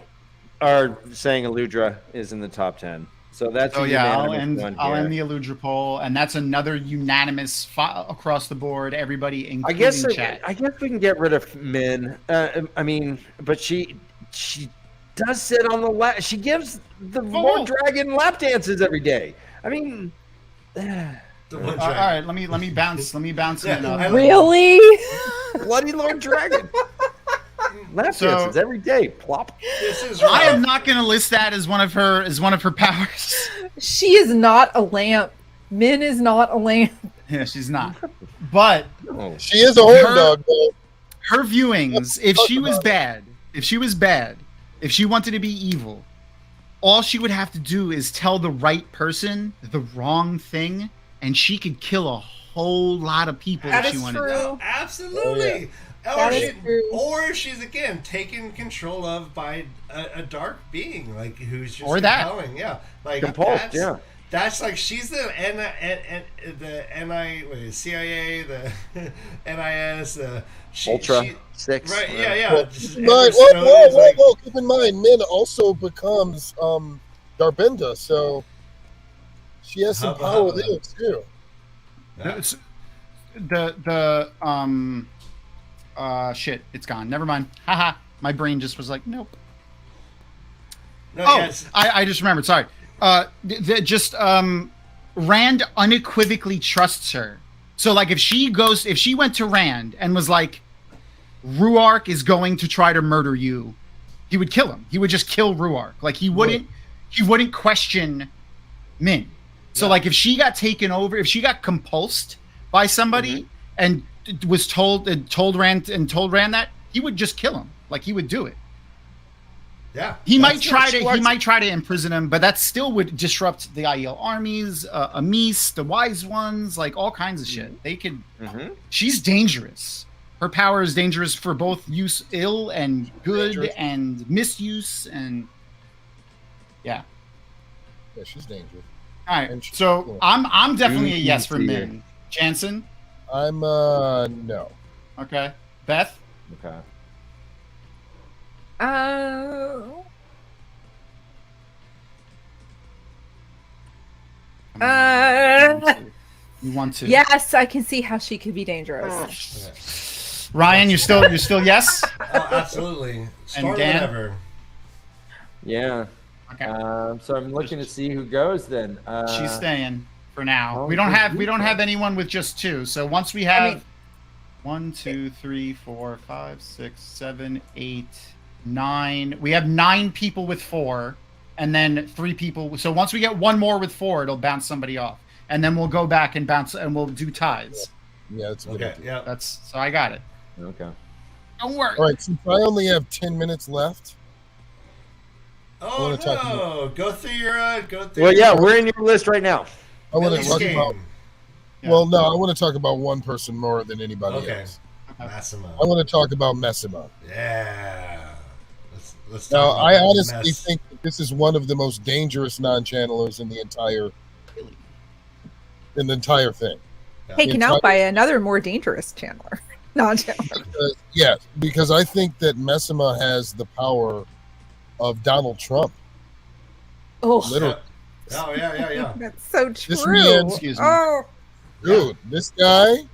are saying Aludra is in the top 10. So that's I'll end the Aludra poll, and that's another unanimous across the board. Everybody, including chat. I guess we can get rid of Min. I mean, but she does sit on the lap. She gives the more dragon lap dances every day. I mean, all right. Let me bounce. Yeah, really? Bloody Lord Dragon. Lap dances every day. Plop. I am not going to list that as one of her powers. She is not a lamp. Min is not a lamp. Yeah, she's not. But she is a horn dog. Though. Her viewings, if she was bad, if she wanted to be evil, all she would have to do is tell the right person the wrong thing, and she could kill a whole lot of people if she wanted to. Absolutely. Oh, yeah. Or she's again taken control of by a dark being, like who's just compelling. Yeah, like compulsed. That's like she's the CIA, the NIS, Ultra 6. Right? Yeah. Whoa! Keep in mind, Min also becomes Darbinda, so she has some power there too. Shit, it's gone. Never mind. Haha. My brain just was like, nope. No, I just remembered. Sorry. Rand unequivocally trusts her. So like if she went to Rand and was like, Ruark is going to try to murder you, he would kill him. He would just kill Ruark. Like he wouldn't question Min. So like if she got taken over, if she got compulsed by somebody and told Rand that, he would just kill him. Like he would do it. Yeah. He might That's try to imprison him, but that still would disrupt the IEL armies, Amis, the Wise Ones, like all kinds of shit. They could. Mm-hmm. She's dangerous. Her power is dangerous for both use ill and good Dangerous. and misuse and Yeah, she's dangerous. all right. And she's So cool. I'm definitely a You yes can for see Min. Jansen. I'm no. Okay. Beth. Okay. You want to? Yes, I can see how she could be dangerous. Ryan, you're still yes. Oh, absolutely. Start Dan? whenever. Yeah. Okay. So I'm looking to see who goes then. She's staying for now. oh, We don't good have anyone with just two. So once we have mean- 1, 2, 3, 4, 5, 6, 7, 8, 9. We have 9 people with 4, and then 3 people. So once we get one more with 4, it'll bounce somebody off, and then we'll go back and bounce, and we'll do ties. Yeah, that's a good Okay. idea. Yeah. So I got it. Okay. Don't worry. All right, since I only have 10 minutes left, Oh wanna talk no! Go through your. Well, yeah, we're in your list right now. I want to Billy's talk game. about. Yeah. Well, no, I want to talk about one person more than anybody Okay. else. Massimo. I want to talk about Messima. Yeah. Let's Now, talk about I that honestly mess. think that this is one of the most dangerous non-channelers in the entire thing. Taken out by another more dangerous channeler. Non-channeler. Yes, because I think that Messima has the power of Donald Trump. Oh, Literally. Oh yeah. that's so This true. man- Excuse me. Oh, Dude, this guy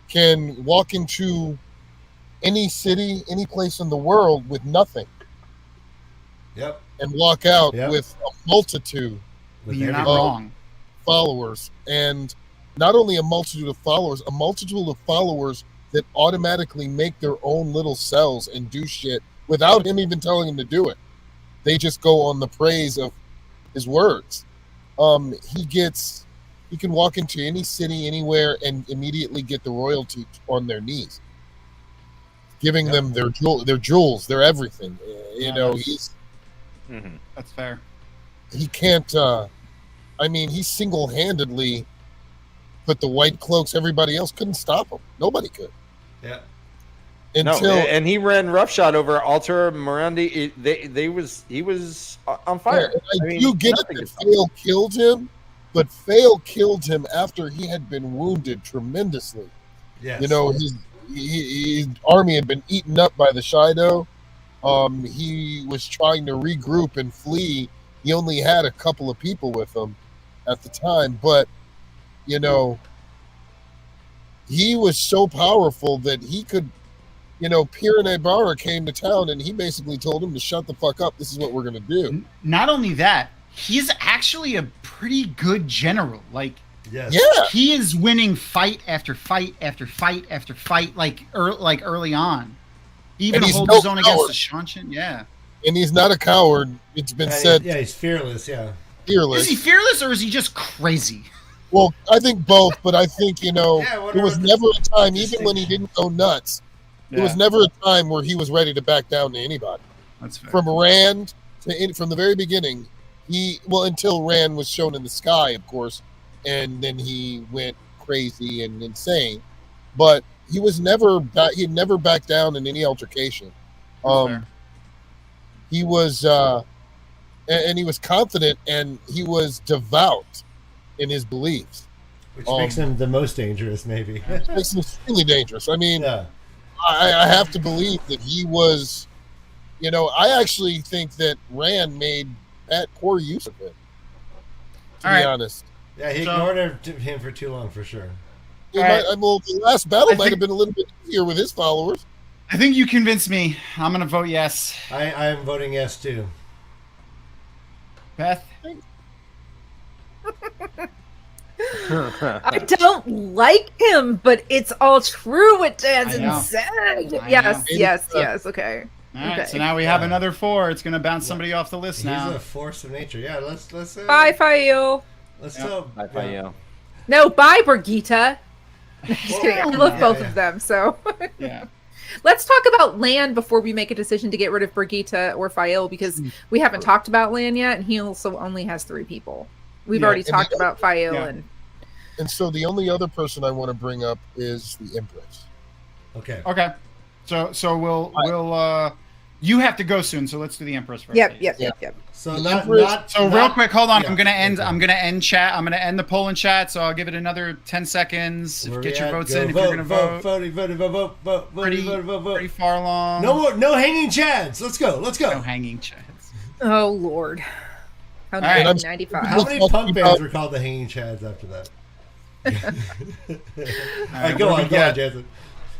can walk into any city, any place in the world with nothing Yep. and walk out Yep. with a multitude With You're not everybody. wrong. followers, and not only a multitude of followers that automatically make their own little cells and do shit without him even telling them to do it. They just go on the praise of his words. He can walk into any city, anywhere, and immediately get the royalty on their knees, giving Yep. them their jewels, their everything. Yeah, He's That's fair. he can't. He single-handedly put the White Cloaks. Everybody else couldn't stop him. Nobody could. Yeah. Until No, and he ran roughshod over Alter Morandi. He was on fire. I do get it nothing that could stop Fail killed him, but Fail killed him after he had been wounded tremendously. Yes. His army had been eaten up by the Shido. He was trying to regroup and flee. He only had a couple of people with him at the time, but he was so powerful that he could. Pirine Barra came to town and he basically told him to shut the fuck up. This is what we're going to do. Not only that, he's actually a pretty good general. Like, Yes. Yeah. he is winning fight after fight after fight after fight, like early on. He even And he's holds no his own against coward. the Shanshan. Yeah. And he's not a coward. It's been said Yeah, he's fearless. Yeah. fearless. Is he fearless or is he just crazy? Well, I think both, but I think, I there wonder was what never a time, distinction- even when he didn't go nuts, there was never a time where he was ready to back down to anybody. That's fair. From Rand from the very beginning, until Rand was shown in the sky, of course, and then he went crazy and insane. But he was never he'd never backed down in any altercation. Fair. He was and he was confident and he was devout in his beliefs. Which makes him the most dangerous, maybe. Makes him extremely dangerous. I mean, Yeah. I have to believe that he was, I actually think that Rand made poor use of it. To All be right. honest. Yeah, he So- ignored him for too long, for sure. The last battle I might think- have been a little bit easier with his followers. I think you convinced me. I'm going to vote yes. I am voting yes, too. Beth? I don't like him, but it's all true what I Jansen know. said. I Yes, know. yes. Okay. All right, Okay. so now we have Yeah. another 4. It's going to bounce somebody off the list He's now. a force of nature. Yeah, let's Bye, Fayo. let's Yeah. tell. Bye, bye, yeah. No, bye, Brigitte. Just kidding. I love Yeah, both yeah. of them. So Yeah. Let's talk about Lan before we make a decision to get rid of Brigitte or Fael, because we haven't talked about Lan yet, and he also only has 3 people. We've already talked about Fael and so the only other person I want to bring up is the Empress. Okay. Okay. So we'll you have to go soon, so let's do the Empress first. Yep. So real quick, hold on. Yeah, I'm gonna end chat. I'm gonna end the poll in chat, so I'll give it another 10 seconds. Get your votes in if you're gonna vote. Vote. Pretty far along. No hanging chads. Let's go. No hanging chads. Oh Lord. How right. 1995. How many punk bands were called the hanging chads after that? All right, go on, Jansen.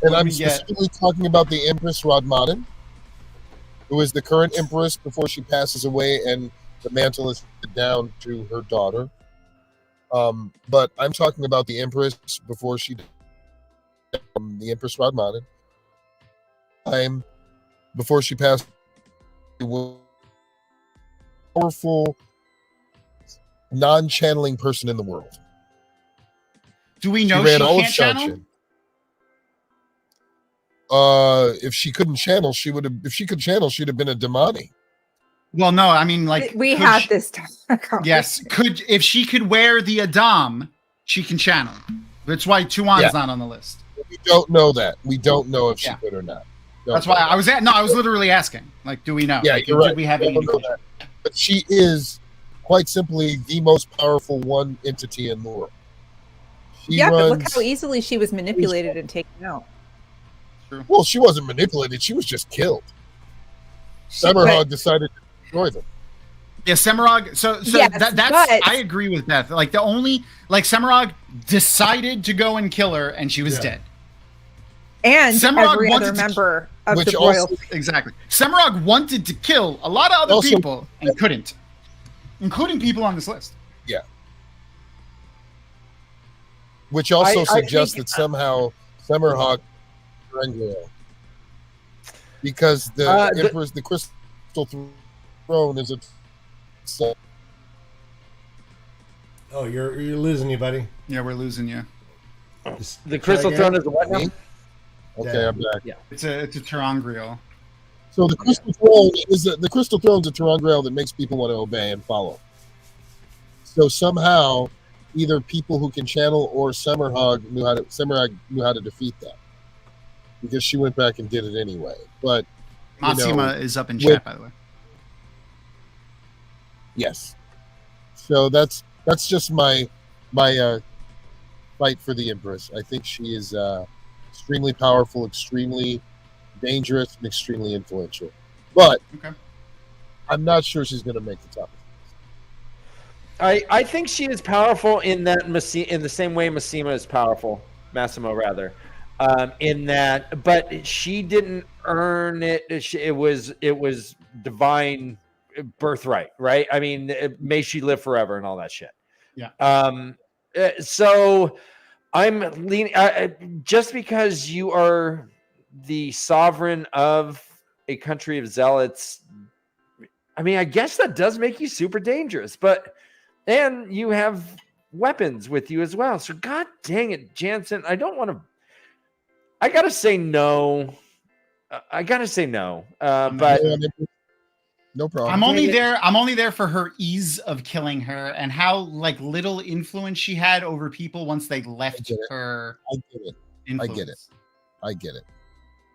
And I'm specifically talking about the Empress Rodmaden, who is the current Empress before she passes away, and the mantle is down to her daughter. But I'm talking about the Empress before she died, the Empress Rodmaden. Before she passed, powerful, non-channeling person in the world. Do we know she can't channel? If she couldn't channel, she would have. If she could channel, she'd have been a Damani. Well, no, I mean, like we had this time. Yes, if she could wear the Adam, she can channel. That's why Tuan's not on the list. We don't know that. We don't know if she could or not. That's why I was literally asking. Like, do we know? Yeah, like, you're right. Do we have any indication? But she is quite simply the most powerful one entity in the world. But look how easily she was manipulated and taken out. Well, she wasn't manipulated. She was just killed. Semerhog decided to destroy them. Yeah, Semerhog. So yes, that's I agree with Beth. Like Semerhog decided to go and kill her, and she was dead. And Semerhog every other member of the royal. Exactly. Semerhog wanted to kill a lot of other people and couldn't, including people on this list. Yeah. Which also suggests that somehow Semerhog because the Emperor's the Crystal Throne is a. Oh, you're losing you, buddy. Yeah, we're losing you. The Crystal Throne is what now? Okay, I'm back. Yeah, it's a Terangriel. So the Crystal Throne the Crystal Throne's a Terangriel that makes people want to obey and follow. So somehow, either people who can channel or Semerhog knew how to defeat that. Because she went back and did it anyway. But Matsima is up in chat, by the way. Yes. So that's just my fight for the Empress. I think she is extremely powerful, extremely dangerous, and extremely influential. But I'm not sure she's going to make the top. I think she is powerful in that in the same way Massimo is powerful. Massimo, rather. In that, but she didn't earn it. It was divine birthright, right? I mean, may she live forever and all that shit. Yeah. So I'm leaning just because you are the sovereign of a country of zealots. I mean, I guess that does make you super dangerous, and you have weapons with you as well. So God dang it, Jansen, I don't want to. I gotta say no. But no problem. I'm only there for her ease of killing her and how little influence she had over people once they left her. I get it. Influence. I get it.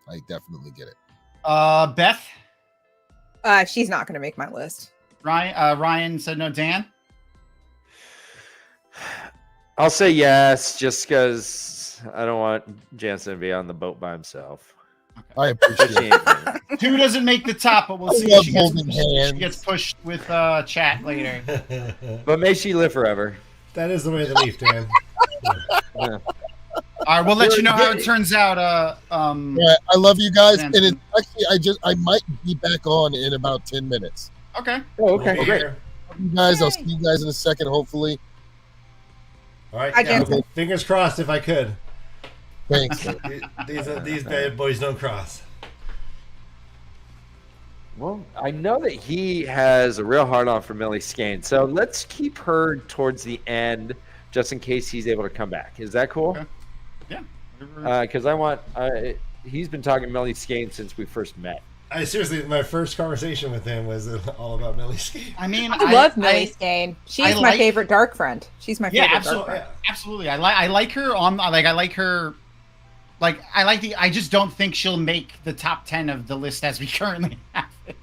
I definitely get it. Beth. She's not gonna make my list. Ryan said no. Dan. I'll say yes, just because I don't want Jansen to be on the boat by himself. Okay. I appreciate it. 2 doesn't make the top, but we'll see if she gets pushed with chat later. But may she live forever. That is the way of the leaf, Dan. Yeah. All right, we'll let you know how it turns out. Yeah, I love you guys, and it's actually I might be back on in about 10 minutes. Okay. Oh, okay, great. You guys, I'll see you guys in a second, hopefully. All right, fingers crossed if I could. Thanks. These bad boys don't cross. Well, I know that he has a real hard on for Millie Skane, so let's keep her towards the end, just in case he's able to come back. Is that cool? Okay. Yeah. Because I want he's been talking Millie Skane since we first met. Seriously, my first conversation with him was all about Millie Skane. I mean, I love Millie Skane. She's my favorite dark friend. She's my favorite dark friend. Absolutely. I like her on I like her. Like I just don't think she'll make the top 10 of the list as we currently have it.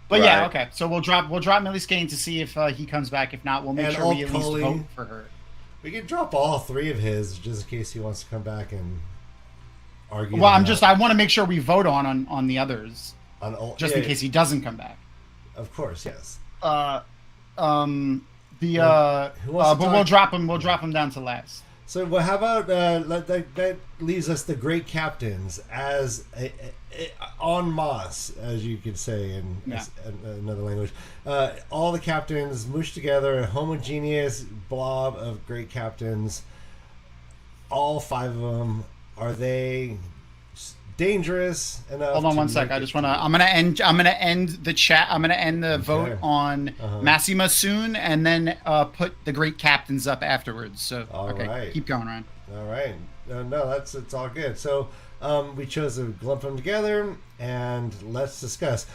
But right. Yeah, okay. So we'll drop Millie Skane to see if he comes back. If not, we'll make sure we at least vote for her. We could drop all 3 of his just in case he wants to come back and argue. Well, I want to make sure we vote on the others, just in case he doesn't come back. Of course, yes. But we'll drop him. We'll drop him down to last. So, well, how about that leaves us the great captains as en masse, as you could say in another language. All the captains mushed together, a homogeneous blob of great captains. All 5 of them. Are they dangerous enough? Hold on one sec. I just want to. I'm gonna end the chat. I'm gonna end the vote on Massima soon, and then put the great captains up afterwards. So right. Keep going, Ryan. All right. No, it's all good. So we chose to lump them together, and let's discuss.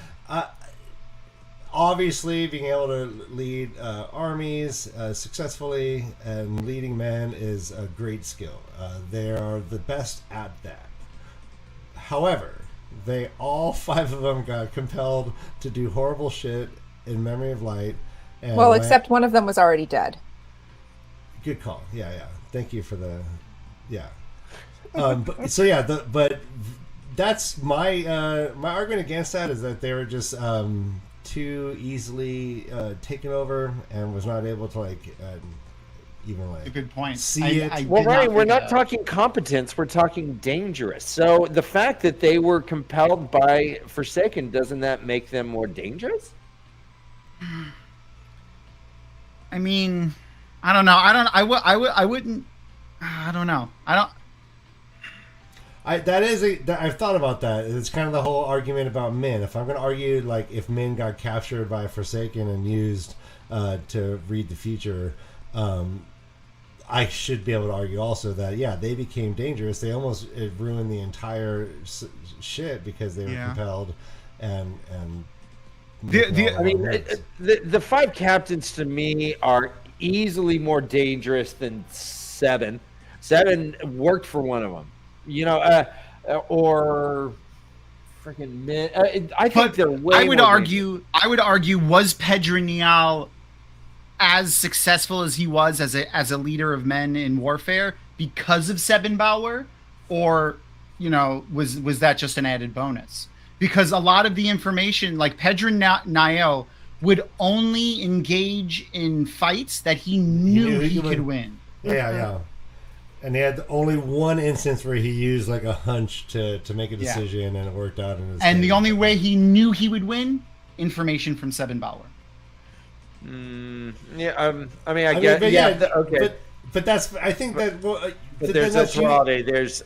Obviously, being able to lead armies successfully and leading men is a great skill. They are the best at that. However, all 5 of them got compelled to do horrible shit in Memory of Light. And except one of them was already dead. Good call. Yeah. Thank you for the. Yeah. But that's my argument against that is that they were just too easily taken over and was not able to even a good point. See it. Well, Ryan, we're not talking competence; we're talking dangerous. So the fact that they were compelled by Forsaken, doesn't that make them more dangerous? I mean, I don't know. I wouldn't. I don't know. I've thought about that. It's kind of the whole argument about Min. If I'm going to argue if Min got captured by Forsaken and used to read the future, I should be able to argue also that they became dangerous. They almost ruined the entire shit because they were compelled and. The 5 captains to me are easily more dangerous than 7. 7 worked for one of them. Or freaking Min. I think they're way. I would argue, was Pedronial as successful as he was as a leader of men in warfare because of Sebenbauer, or was that just an added bonus? Because a lot of the information, like Pedronial, would only engage in fights that he knew he could win. Yeah. And he had only one instance where he used a hunch to make a decision, and it worked out in his favor. The only way he knew he would win, information from Sebenbauer. Okay. But that's, I think that. But there's Esralde. There's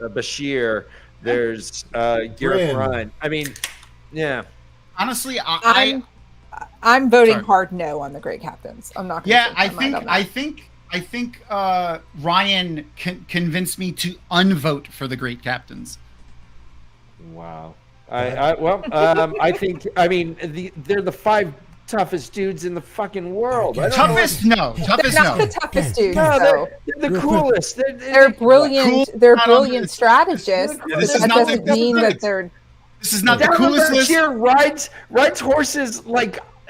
Bashir. There's Gareth Ryan. I mean, yeah. Honestly, I'm voting hard no on the great captains. I'm not. I think Ryan convinced me to unvote for the great captains. Wow. I think. I mean, they're the 5 toughest dudes in the fucking world. Toughest? No. Toughest? They're not the toughest dudes. No, they're the coolest. They're brilliant. Cool. They're brilliant strategists. This doesn't mean that they're. This is not the coolest list. Here rides horses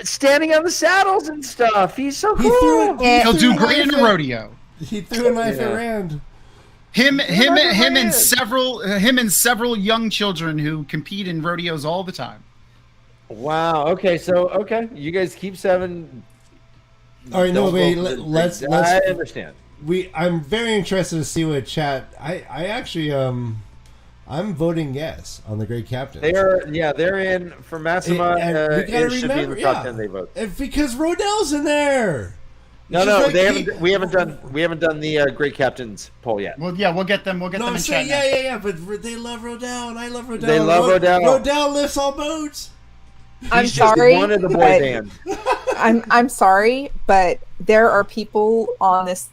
standing on the saddles and stuff. He's so cool. He'll do great in a rodeo. He threw a knife around. Him and several young children who compete in rodeos all the time. Wow. Okay. So you guys keep 7. All right. No, wait. Let's. I understand. I'm very interested to see what chat. I actually I'm voting yes on the great captains. They're in for Massima. It should be in the top 10 they vote. Because Rodell's in there. No, we haven't done the great captains poll yet. Well, we'll get them. We'll get them in chat. Yeah. But they love Rodell, and I love Rodell. They love Rodell. Rodell lifts all boats. I'm sorry. One of the boy band. I'm sorry, but there are people on this.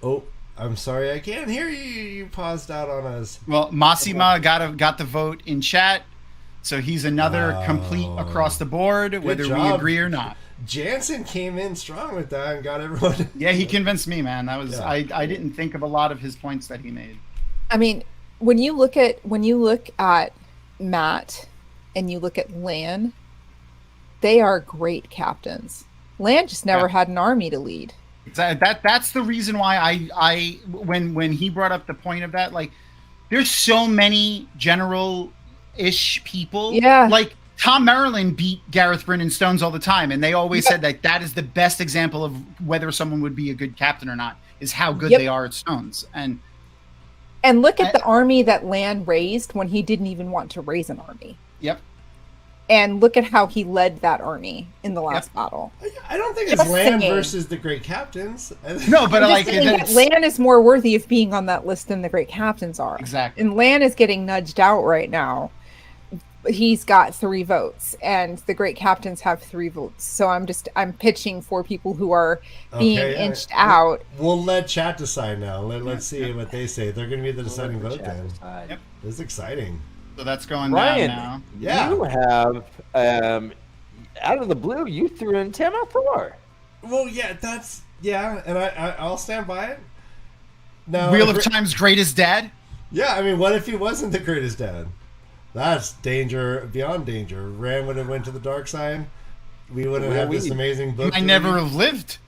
Oh, I'm sorry, I can't hear you. You paused out on us. Well, Massima got the vote in chat, so he's another complete across the board, whether we agree or not. Jansen came in strong with that and got everyone. Yeah, he convinced me, man. That was I didn't think of a lot of his points that he made. I mean, when you look at Matt and you look at Lan, they are great captains. Lan just never had an army to lead. That's the reason why I when he brought up the point of that, like, there's so many general-ish people. Yeah. Like, Tom Maryland beat Gareth Bryn in Stones all the time, and they always said that is the best example of whether someone would be a good captain or not, is how good they are at Stones. And look at the army that Lan raised when he didn't even want to raise an army. Yep. And look at how he led that army in the last battle. I don't think it's Lan versus the great captains. No, but like Lan is more worthy of being on that list than the great captains are. Exactly. And Lan is getting nudged out right now. He's got 3 votes, and the great captains have 3 votes. So I'm pitching for people who are being inched out. We'll let chat decide now. Let's see what they say. They're going to be the deciding vote then. Yep. This is exciting. So that's going Ryan, down now. Yeah. You have, out of the blue, you threw in Tema Thor. Well, yeah, and I'll stand by it. Now, Wheel of Time's greatest dad? Yeah, I mean, what if he wasn't the greatest dad? That's danger beyond danger. Ran would have went to the dark side. We wouldn't have this amazing book. I never have lived.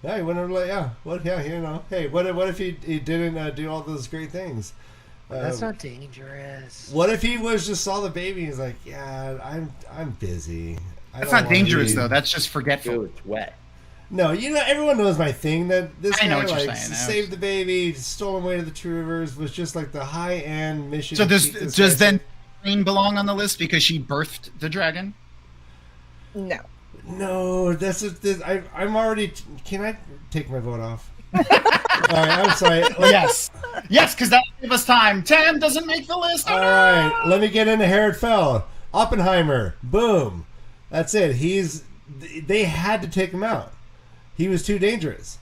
Yeah, he wouldn't have. Hey, what if he didn't do all those great things? That's not dangerous. What if he just saw the baby and he's like, yeah, I'm busy. That's not dangerous though. That's just forgetful. It's wet. No, everyone knows my thing. That this I know guy what you're like saying. saved the baby, stole him away to the True Rivers, was just like the high end mission. So does then Queen belong on the list because she birthed the dragon? No. No, I'm already. Can I take my vote off? All right, I'm sorry. Yes, because that will give us time. Tam doesn't make the list. All right, let me get into Herod Fell. Oppenheimer. Boom. That's it. They had to take him out. He was too dangerous.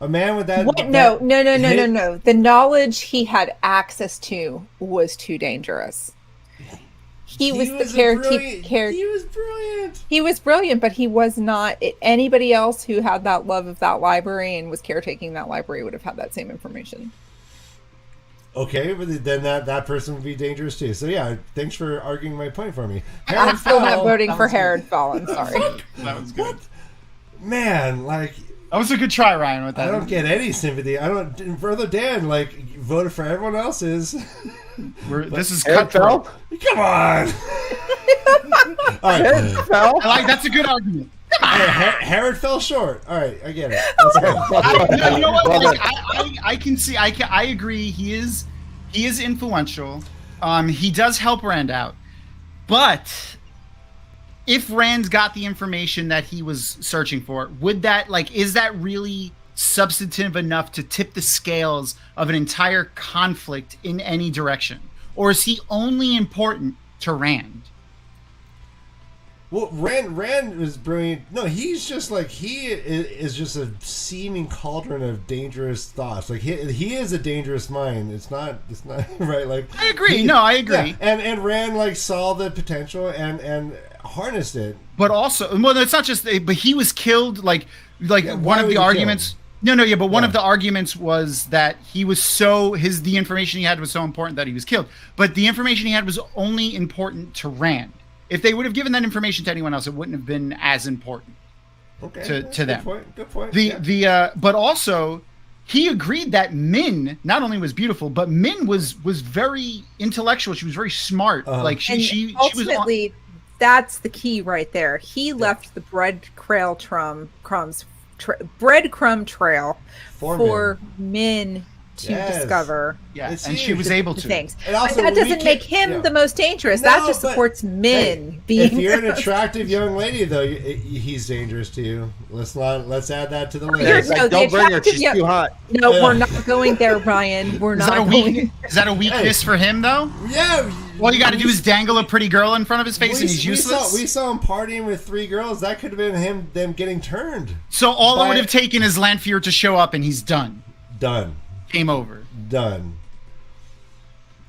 A man with that. What? No. The knowledge he had access to was too dangerous. He was brilliant. He was brilliant, but he was not. Anybody else who had that love of that library and was caretaking that library would have had that same information. Okay, but then that person would be dangerous too. So yeah, thanks for arguing my point for me. I'm still not voting for Herod Fell. I'm sorry. That was good. Man, like. That was a good try, Ryan, with that. I don't get any sympathy. Brother Dan, voted for everyone else's. This is cutthroat. Come on. All right. That's a good argument. Herod fell short. All right, I get it. Let's go. You know what? I can see. I agree. He is influential. He does help Rand out, but if Rand got the information that he was searching for, is that really substantive enough to tip the scales of an entire conflict in any direction? Or is he only important to Rand? Well, Rand was brilliant. No, he's just he is just a seeming cauldron of dangerous thoughts. Like he is a dangerous mind. It's not right. Like I agree. I agree. Yeah, and Rand saw the potential and harnessed it. But also, well, it's not just. But he was killed. One of the arguments. But one of the arguments was that he was the information he had was so important that he was killed. But the information he had was only important to Rand. If they would have given that information to anyone else, it wouldn't have been as important to them. Good point. But also, he agreed that Min not only was beautiful, but Min was very intellectual. She was very smart. She ultimately, that's the key right there. He left the breadcrumb trail for Min to discover. Yes, and she was able to. Things. That doesn't make him the most dangerous. That just supports Min being. If you're an attractive young lady, though, he's dangerous to you. Let's add that to the list. Don't bring her; she's too hot. No, we're not going there, Brian. We're not going. Is that a weakness for him, though? Yeah. All you got to do is dangle a pretty girl in front of his face, and he's useless. We saw him partying with 3 girls. That could have been them getting turned. So all it would have taken is Lanfear to show up, and he's done. Done. game over. Done.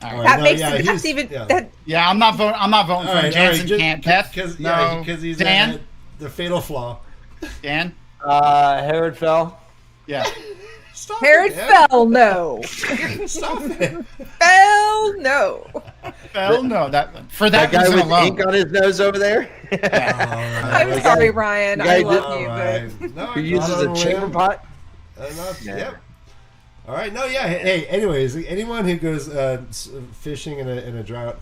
All right. All That no, makes yeah, it. That's he's- even. yeah. That Yeah, I'm not voting. I'm not voting for him. Jansen can't. Beth, because no. he's Dan, the fatal flaw. Dan, Herod fell. yeah. Stop Herod it, Dan. fell. No. Stop it. Fell. No. Hell no. That for That that guy reason with alone. ink on his nose over there. I'm sorry, Ryan. I guy love All you, right. No, Who uses not a on chamber whim. pot? Yeah. Yep. All right. No. Yeah. Hey. Anyways, anyone who goes fishing in a drought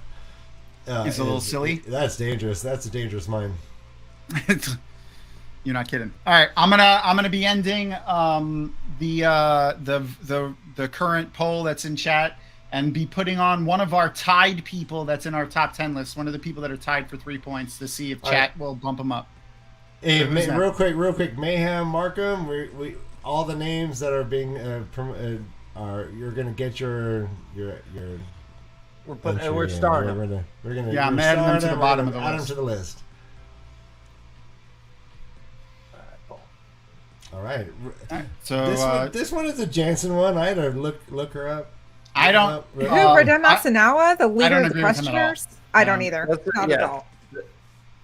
Is a little silly. That's dangerous. That's a dangerous mind. You're not kidding. All right, I'm gonna be ending the current poll that's in chat and be putting on one of our tied people that's in our top 10 list. One of the people that are tied for 3 points to see if chat will bump them up. Hey, So who's that? real quick, Mayhem, Markham. We all the names that are being are you're gonna get your entry We're in. starting. We're gonna Yeah, I'm we're adding them to starting the bottom we're of the gonna add list. them to the list. All right. All right, so This one is a Jansen one. I had to look her up. I don't. Who? Uh, Radem Asanawa, the leader of the agree with him at all. questioners? I don't either. Not at yeah. all.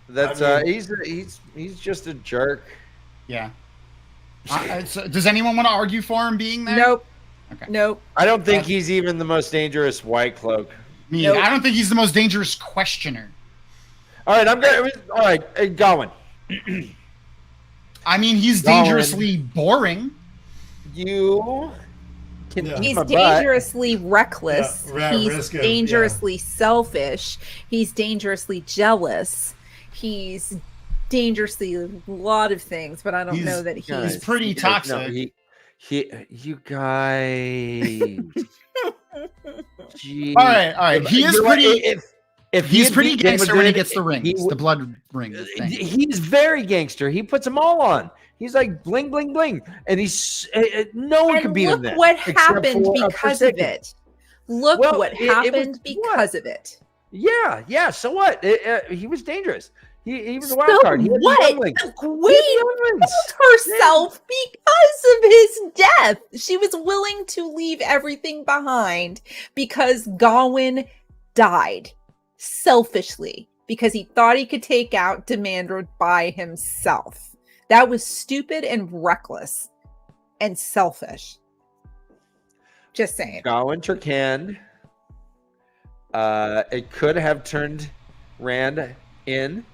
That's I mean- he's just a jerk. Yeah. So does anyone want to argue for him being there? Nope. Okay. Nope. I don't think he's even the most dangerous white cloak. Me, Nope. I don't think he's the most dangerous questioner. All right, I'm gonna. All right, Gowan. I mean, he's Darwin. dangerously boring. You can Yeah. eat He's my butt. dangerously reckless. Yeah, He's risk of- dangerously selfish. He's dangerously jealous. He's dangerously a lot of things, but I don't He's- know that guys, he's pretty No, toxic. you guys. Jeez. All right. He is You know what? pretty. If he He's had pretty beat Game gangster when he Madrid, gets the rings, he would- the blood rings. thing. He's very gangster. He puts them all on. He's like bling, bling, bling, and he's no one can and beat him. look Then, what except happened for a because of Forsaken. it. Look Well, what it was happened because of it. Yeah. So what? He was dangerous. He was a So wild card. He had what? the younglings. The queen younglings. killed herself because of his death. She was willing to leave everything behind because Gawain died selfishly because he thought he could take out Demandred by himself. That was stupid and reckless and selfish. Just saying. Gawain Turkan. It could have turned Rand in.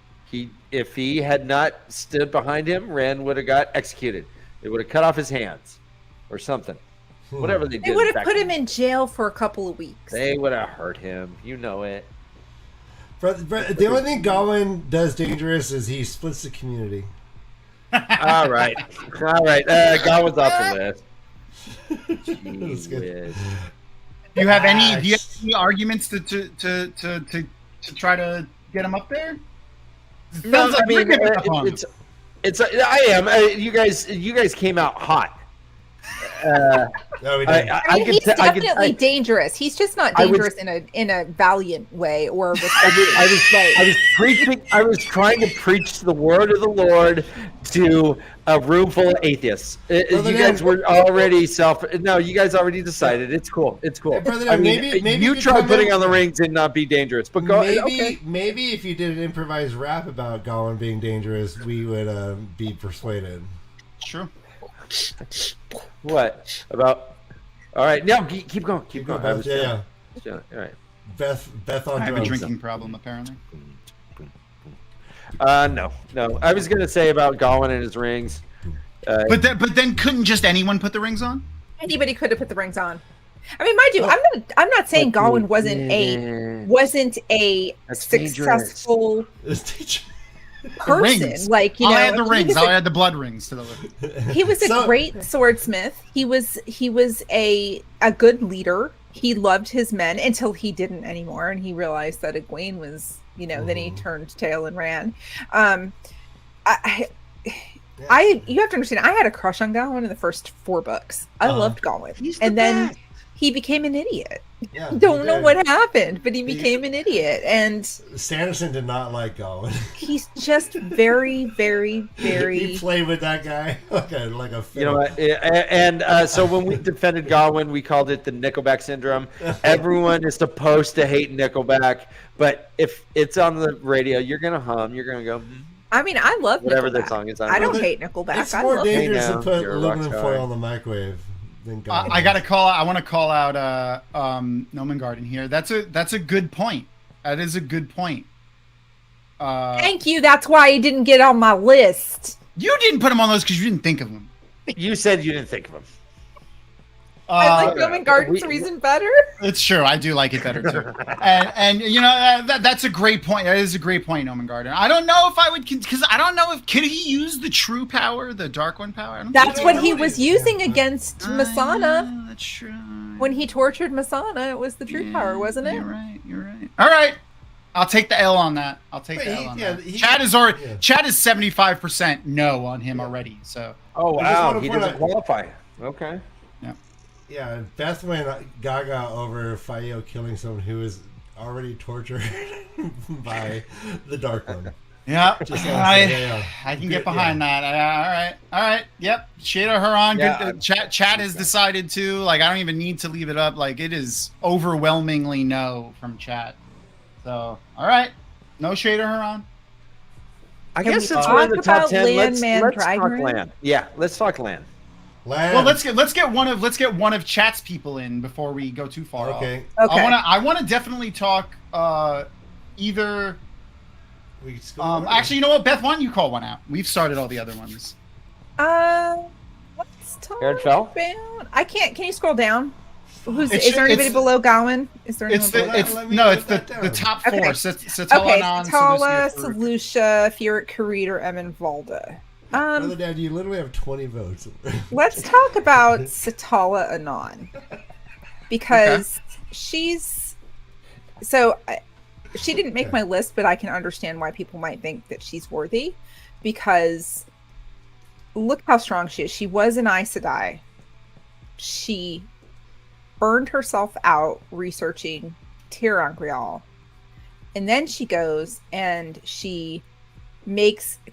If he had not stood behind him, Rand would have got executed. They would have cut off his hands or something. Whatever they did. They would have back put then. him in jail for a couple of weeks. They would have hurt him. You know it. The only thing Gawain does dangerous is he splits the community. All right. Gawain's off the list. That's good. Gee whiz. Do you have any arguments to try to get him up there? No, Sounds like I mean, you're giving up on him. it's. I am. You guys came out hot. No, we didn't. I mean, he's definitely dangerous. He's just not I would- dangerous in a valiant way or with I was preaching. I was trying to preach the word of the Lord to a room full of atheists. You guys were already No, you guys already decided. It's cool. It's cool. Brother, I mean, maybe you if tried come putting in- on the rings and not be dangerous, but go. Okay. Maybe if you did an improvised rap about Gawain being dangerous, we would be persuaded. True. What about? All right, no, keep going. Keep going. Beth, yeah. All right. Beth on I have a drums. drinking problem, apparently. No. I was gonna say about Gawain and his rings. But then couldn't just anyone put the rings on? anybody could have put the rings on. I mean, mind you, I'm not saying Gawain wasn't a That's successful It's person. Rings. Like, you I'll know, add the he rings. was I'll a- add the blood rings to the list. He was a great swordsmith. He was a good leader. He loved his men until he didn't anymore, and he realized that Egwene was, you know. Then he turned tail and ran. You have to understand. I had a crush on Gawain in the first 4 books. I loved Gawain, He's the and then best. he became an idiot. Yeah, Don't know what happened, but he became an idiot, and Sanderson did not like Gawain. he's just very, very, very. He played with that guy like a You know what? And so when we defended Gawain, we called it the Nickelback syndrome. Everyone is supposed to hate Nickelback, but if it's on the radio, you're gonna hum. You're gonna go. I mean, I love whatever Nickelback. that song is. I don't hate Nickelback. It's I more love dangerous Hey, to now, put you're a rock aluminum star. foil in the microwave than Gawain. I want to call out Noman Garden here. That's a good point. That is a good point. Thank you. That's why he didn't get on my list. You didn't put him on those because you didn't think of him. You said you didn't think of him. I like Noman Garden's reason better. It's true. I do like it better too. and you know that's a great point. That is a great point, Noman Garden. I don't know if I would because I don't know if could he use the true power, the Dark One power. I don't That's think what so. he was using against Masana. That's true. When he tortured Masana, it was the true power, wasn't it? You're right. You're right. All right. I'll take the L on that. I'll take the L on that. Chad is 75% no on him already. So. Oh I just wow, wanna he point doesn't out- qualify. Okay. Yeah, Beth went gaga over Fayo killing someone who was already tortured by the Dark One. Yeah, Just I can get behind that. All right. Yep, Shada Huron. Yeah, Good. Chad has decided to. Like, I don't even need to leave it up. Like, it is overwhelmingly no from Chad. So, all right, no Shada Huron. I Can guess we since talk we're in the top about 10, land, man, let's dragon talk room? land. Yeah, let's talk land. Land. Well, let's get one of Chat's people in before we go too far. Okay. Okay. I wanna definitely talk either. We still Actually, you know what, Beth? Why don't you call one out? We've started all the other ones. Let's talk Aaron Fell? about. I can't. Can you scroll down? It's- Is there anybody it's- below Gawain? Is there It's anyone below? the Let me note it's the that down. top four. Okay. Satala, Okay, Anon, Satala, Seleucia, Farouk. Seleucia, Furyk, Karita, and Valda. Brother Dad, you literally have 20 votes. Let's talk about Satala Anon because she's so she didn't make my list, but I can understand why people might think that she's worthy because look how strong she is. She was an Aes Sedai. She burned herself out researching TreeXHugger, and then she goes and she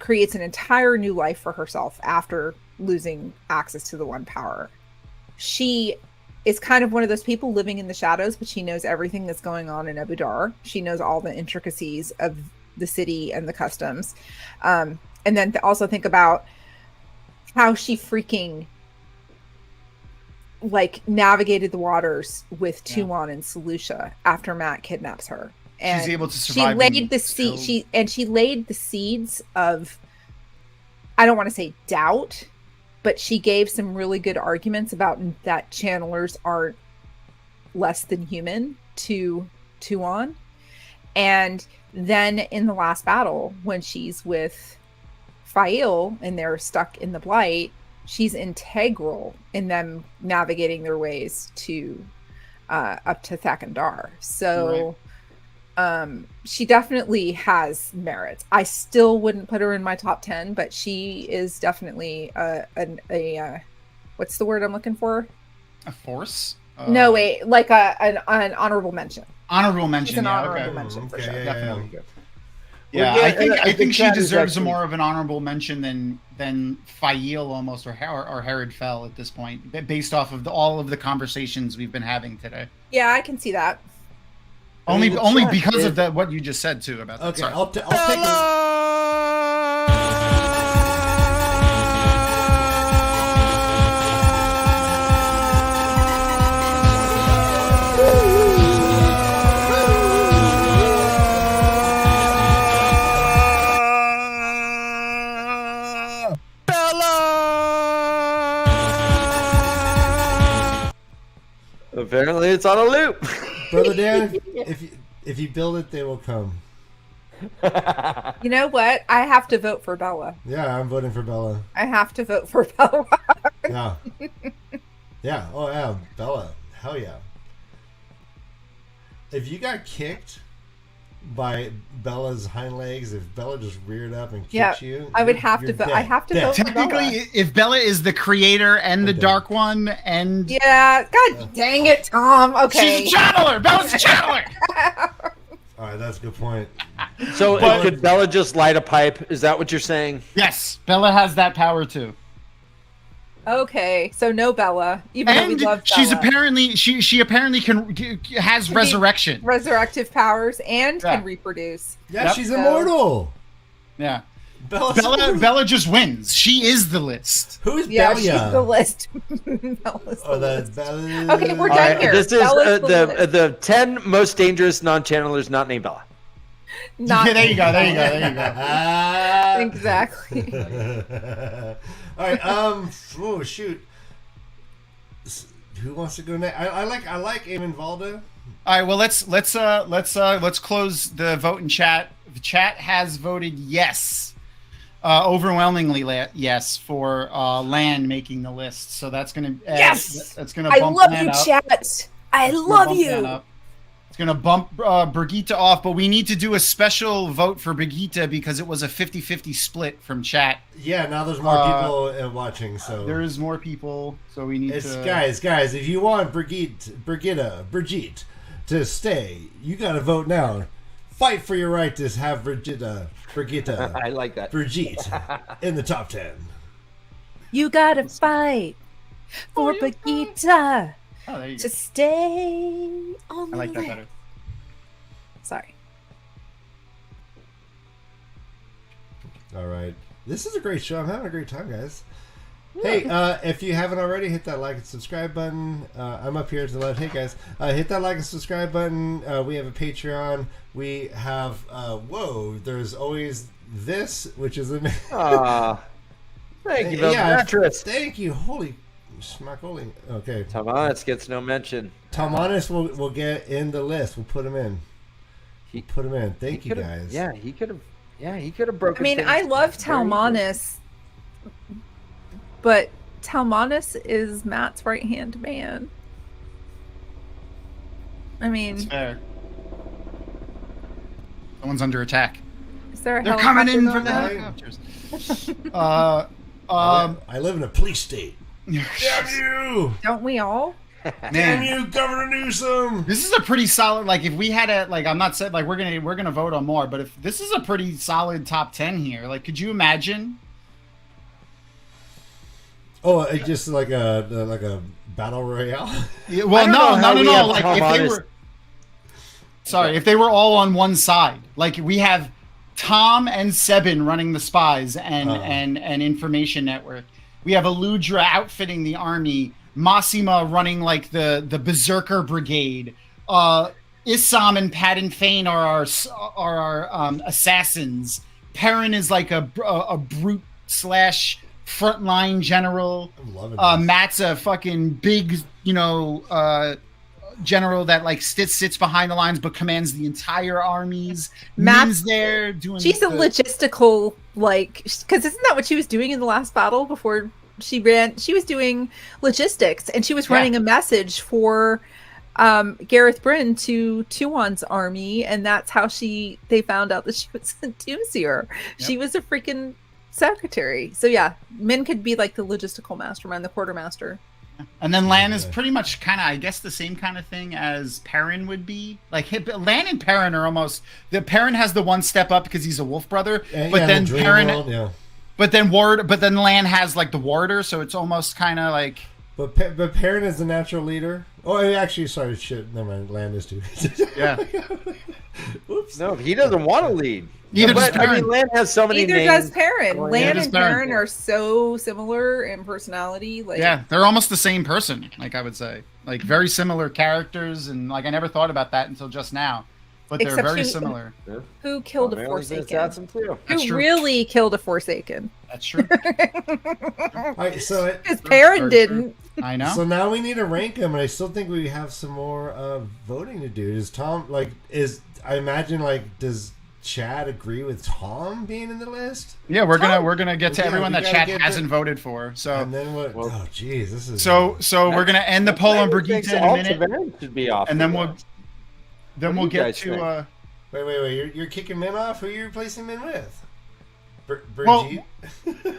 creates an entire new life for herself after losing access to the One Power. She is kind of one of those people living in the shadows, but she knows everything that's going on in Abu Dar. She knows all the intricacies of the city and the customs. And then also think about how she freaking like navigated the waters with Tuon and Seleucia after Matt kidnaps her. And She's able to survive. she laid the seed. She laid the seeds of, I don't want to say doubt, but she gave some really good arguments about that channelers aren't less than human to Tuon. And then in the last battle, when she's with Fail and they're stuck in the Blight, she's integral in them navigating their ways to up to Thakandar. So. Right. She definitely has merits. I still wouldn't put her in my top 10, but she is definitely a what's the word I'm looking for? A force? No, wait, like an honorable mention. Honorable mention. She's an yeah, honorable okay. mention for Okay, sure. yeah. Definitely. Well, Yeah, yeah, I think she Chad is deserves actually- more of an honorable mention than Fail almost or Herod Fell at this point, based off of all of the conversations we've been having today. Yeah, I can see that. Only the only chat because is- of that what you just said too about that. Okay, Sorry. I'll take a... Apparently, it's on a loop. Brother Dan, if you build it, they will come. You know what? I have to vote for Bella. Yeah, I'm voting for Bella. I have to vote for Bella. Yeah. Yeah. Oh, yeah. Bella. Hell yeah. If you got kicked by Bella's hind legs, if Bella just reared up and Yeah, kicked you, I would have to you're vote. dead. I have to Dead. vote for Technically, Bella. if Bella is the creator and the Okay. Dark One, and Yeah, God dang it, Tom. Okay. she's a channeler, Bella's a channeler. All right, that's a good point. So But- could Bella just light a pipe? Is that what you're saying? Yes, Bella has that power too. Okay, so no Bella, even though we And love she's Bella. apparently she apparently has be- resurrection. Resurrective powers and Yeah. can reproduce. Yeah, Yep. she's So- immortal. Yeah, Bella's Bella just wins. She is the list. Who's Yeah, Bella? she's the list. Bella's Oh, the that's list. Bella. Okay, we're All done right, here. this is Bella's the list. the 10 most dangerous non-channelers not named Bella. Not Yeah, there you go. There you go. There you go. Ah. Exactly. All right. Oh shoot. Who wants to go next? I like Eamon Valda. All right. Well, let's close the vote in chat. The chat has voted yes, overwhelmingly yes for Lan making the list. So that's gonna Yes! That's gonna I bump love Lan you, up. chat. I It's gonna love bump Lan you. up. It's gonna bump Brigitte off, but we need to do a special vote for Brigitte because it was a 50-50 split from chat. Yeah, now there's more people watching. So There is more people, so we need it's to. guys. If you want Brigitte to stay, you gotta vote now. Fight for your right to have Brigitte I like that. Brigitte in the top 10. You gotta fight for Brigitte Oh, there you go. to stay on I like the that list. better. Sorry. All right. This is a great show. I'm having a great time, guys. Hey, if you haven't already, hit that like and subscribe button. I'm up here to the left. Hey, guys, hit that like and subscribe button. We have a Patreon. We have, there's always this, which is amazing. Thank you, Mattress. Thank you. Holy schmackoli. Okay. Tomas gets no mention. Tomanis will get in the list. We'll put him in. Put him in. Thank you, guys. Yeah, he could have. Yeah, he could have broken. I mean, things I love very Talmanis, but Talmanis is Matt's right-hand man. I That's mean, fair. Someone's under attack. is there a They're coming in helicopter from the going helicopters. I live in a police state. Damn you! Don't we all? Damn Man, you, Governor Newsom! this is a pretty solid. Like, if we had a I'm not saying like we're gonna vote on more, but if this is a pretty solid top 10 here, like, could you imagine? Oh, it's just like a battle royale. Yeah, well, don't know how we no. have Like, Tom if they Honest. were, sorry, if they were all on one side, like we have Tom and Sebin running the spies and information network. We have Aludra outfitting the army. Massima running like the Berserker Brigade. Issam and Padden Fane are our assassins. Perrin is like a brute / frontline general. I'm loving this. Matt's a fucking big, general that like sits behind the lines but commands the entire armies. Matt's- Min's there doing. She's a logistical, because isn't that what she was doing in the last battle before she ran? She was doing logistics, and she was running a message for Gareth Bryn to Tuon's army, and that's how they found out that she was a Doomseer. She was a freaking secretary. So yeah, Min could be like the logistical mastermind, the quartermaster. And then Lan is pretty much kind of, I guess, the same kind of thing as Perrin would be. Like, Lan and Perrin are almost. The Perrin has the one step up because he's a wolf brother, but then the Dream Perrin, World, yeah. but then Lan has like the warder, so it's almost kind of like. But Perrin is the natural leader. Oh, actually, sorry, shit. Never mind. Land is too. Yeah. Whoops. No, he doesn't want to lead. Neither does But I mean, Perrin. Lan has so many Neither names. does Perrin. Oh, yeah. Lan Neither does and Perrin. Perrin are so similar in personality. Like, Yeah, they're almost the same person. Like, I would say, like, very similar characters, and like I never thought about that until just now. But they're Except very who- similar. who killed a That's Forsaken? awesome too. That's Who true. really killed a Forsaken? That's true. All right, so Because Perrin Very true. didn't. I know. So now we need to rank them, and I still think we have some more voting to do. Is Tom I imagine does Chad agree with Tom being in the list? Yeah, we're gonna get to Yeah, everyone we that gotta Chad get to- hasn't voted for. So And then what? Well- Oh, jeez, this is so we're gonna end the poll on Brigitte in a minute, TAVERN should be off. and then we'll do get you guys to think? Wait. You're kicking Min off? Who are you replacing Min with? Well,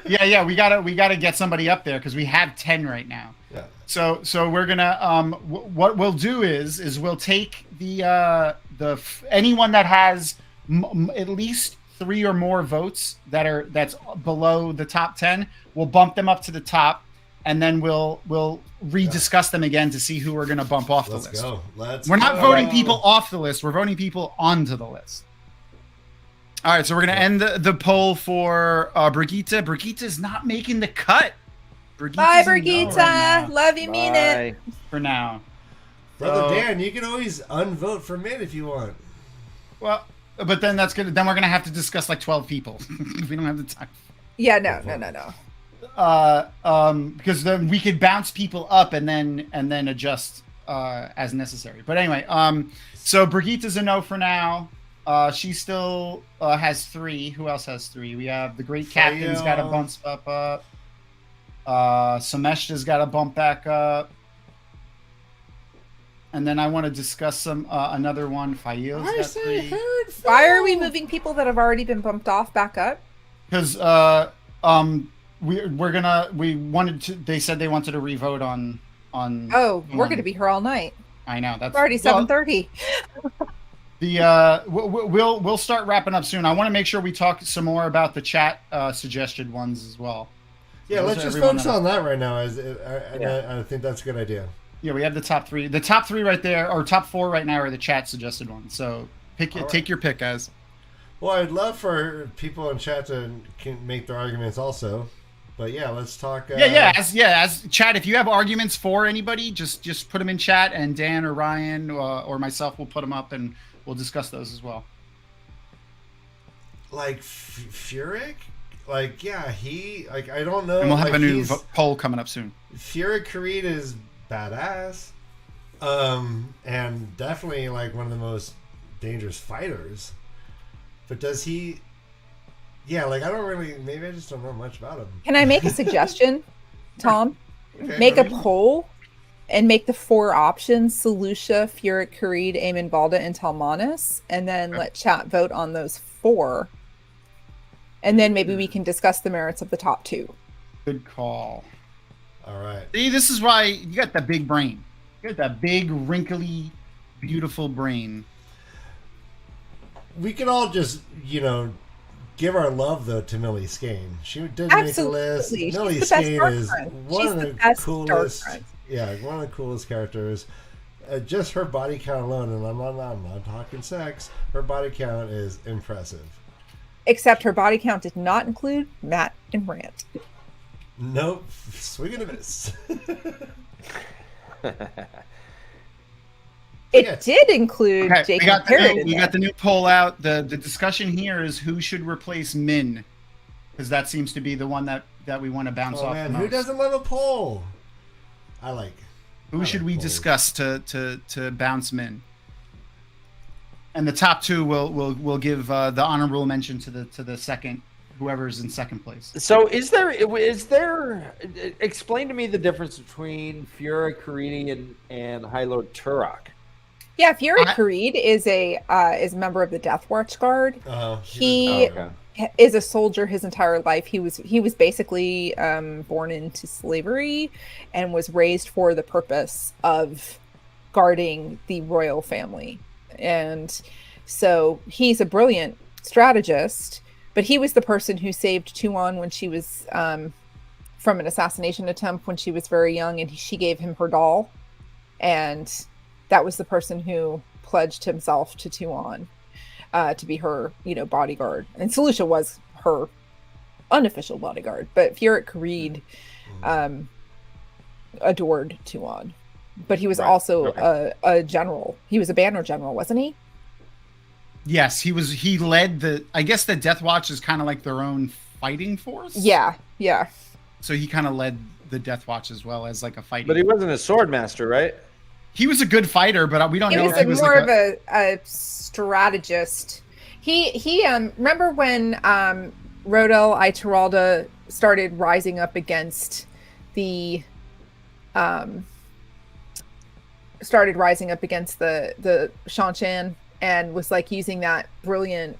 yeah. We gotta get somebody up there because we have 10 right now. Yeah. So we're gonna what we'll do is we'll take the anyone that has at least 3 or more votes that's below the top 10. We'll bump them up to the top, and then we'll rediscuss them again to see who we're gonna bump off the list. We're not voting people off the list. We're voting people onto the list. All right, so we're gonna end the poll for Brigitte. Brigitte's not making the cut. Bye, Brigitte. Love you, mean it. For now. Brother Dan, you can always unvote for Min if you want. Well, but then we're gonna have to discuss like 12 people. We don't have the time. Yeah, no. Because then we could bounce people up and then adjust as necessary. But anyway, so Brigitte's a no for now. She still has 3. Who else has 3? We have the Great Captain's got a bump up. Sameshta's got a bump back up. And then I want to discuss some another one. Fail's got 3. Why are we moving people that have already been bumped off back up? Because they said they wanted to revote on. Oh, we're gonna be here all night. I know that's it's already 7:30. We'll start wrapping up soon. I want to make sure we talk some more about the chat suggested ones as well. Yeah, let's just focus on that right now. I think that's a good idea. Yeah, we have the top 3. The top 3 right there, or top 4 right now, are the chat suggested ones. So take your pick, guys. Well, I'd love for people in chat to make their arguments also. But yeah, let's talk. As chat, if you have arguments for anybody, just put them in chat, and Dan or Ryan or myself will put them up, and we'll discuss those as well. Like Furyk, I don't know. And we'll have a new poll coming up soon. Furyk Karri is badass, and definitely like one of the most dangerous fighters. But does he? Yeah, I don't really. Maybe I just don't know much about him. Can I make a suggestion, Tom? Okay, make a poll and make the 4 options: Selucia, Furyk, Karri, Aemon Balda, and Talmanis, and then let chat vote on those 4. And then maybe we can discuss the merits of the top 2. Good call. All right. See, this is why you got that big brain. You got that big, wrinkly, beautiful brain. We can all just, give our love though to Millie Skane. She did make the list. Millie Skane is one of the coolest. Yeah, one of the coolest characters. Just her body count alone, and I'm not talking sex. Her body count is impressive. Except her body count did not include Matt and Rant. Nope. Swing and a miss. It did include Jake and Perry. We got the new poll out. The discussion here is who should replace Min, because that seems to be the one that we want to bounce off. Man, who doesn't love a poll? Who should we discuss to bounce Min? And the top 2 will give the honorable mention to the second, whoever's in second place. So is there explain to me the difference between Furyk Karri and High Lord Turok? Yeah, Furyk Karri is a member of the Death Watch Guard. He is a soldier his entire life. He was basically born into slavery and was raised for the purpose of guarding the royal family. And so he's a brilliant strategist, but he was the person who saved Tuon when she was from an assassination attempt when she was very young, and she gave him her doll. And that was the person who pledged himself to Tuon to be her, bodyguard. And Selucia was her unofficial bodyguard, but Furyk Karri adored Tuon. But he was also a general. He was a banner general, wasn't he? Yes, he was. He led I guess the Death Watch is kind of like their own fighting force. Yeah. So he kind of led the Death Watch as well as like a fighting. But he wasn't a sword master, right? He was a good fighter, but we don't know if he was more of a strategist. He remember when Roniel Ituralde started rising up against the Shanshan and was like using that brilliant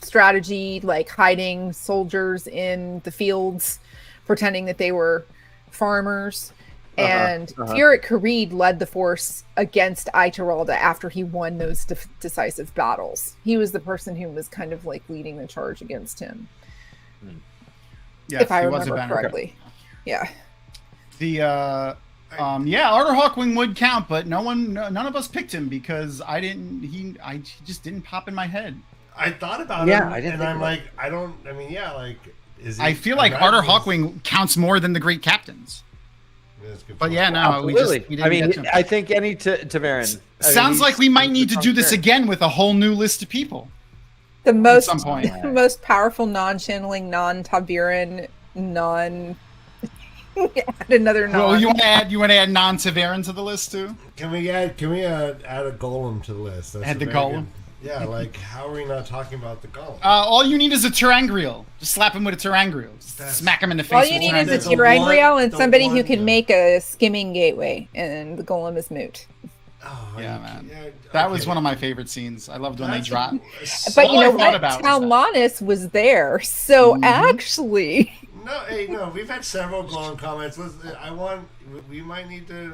strategy, like hiding soldiers in the fields, pretending that they were farmers. And Furyk Karri led the force against Aitoralda after he won those decisive battles. He was the person who was kind of like leading the charge against him. Yes, if I he was a remember banner. correctly. Yeah. The Arter Hawkwing would count, but none of us picked him because I just didn't pop in my head. I thought about him, and I'm like, is he? I feel like Arter Hawkwing counts more than the great captains. But yeah, no, we didn't get him. I think any TAVERN. Sounds like we might need to do this again with a whole new list of people. The most, some point. most powerful non-channeling, non-TAVERN, non. Add another non. Well, you want to add non-TAVERN to the list too? Can we add a golem to the list? That's add the golem. Yeah, like how are we not talking about the golem? All you need is a Terangriel. Just slap him with a Terangriel. Smack him in the face. All you need is a Terangriel and somebody who can make a skimming gateway, and the golem is moot. Oh, yeah, man. That was one of my favorite scenes. I loved when they dropped. But you know what? Talmanis was there, so actually. No, we've had several golem comments. We might need to,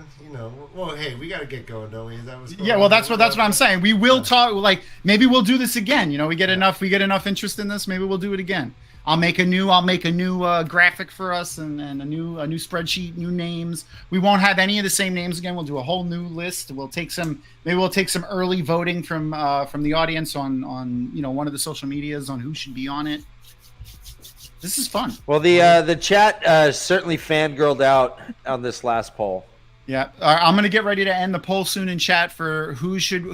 well, hey, we got to get going, don't we? Is that what's going on? Well, that's what I'm saying. We will talk, like, maybe we'll do this again. We get enough interest in this. Maybe we'll do it again. I'll make a new graphic for us and a new spreadsheet, new names. We won't have any of the same names again. We'll do a whole new list. We'll take some early voting from the audience on one of the social medias on who should be on it. This is fun. Well, the chat certainly fangirled out on this last poll. Yeah, I'm gonna get ready to end the poll soon in chat for who should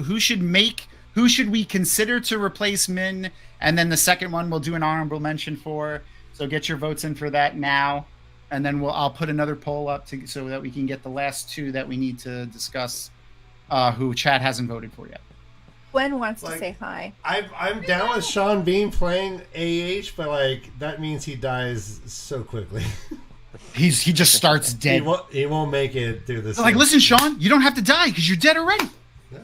we consider to replace Min, and then the second one we'll do an honorable mention for. So get your votes in for that now, and then I'll put another poll up so that we can get the last two that we need to discuss, who chat hasn't voted for yet. Gwen wants to say hi. I'm down with Sean Bean playing AH, but that means he dies so quickly. He just starts dead. He won't make it through this. Listen, Sean, you don't have to die because you're dead already. Yeah.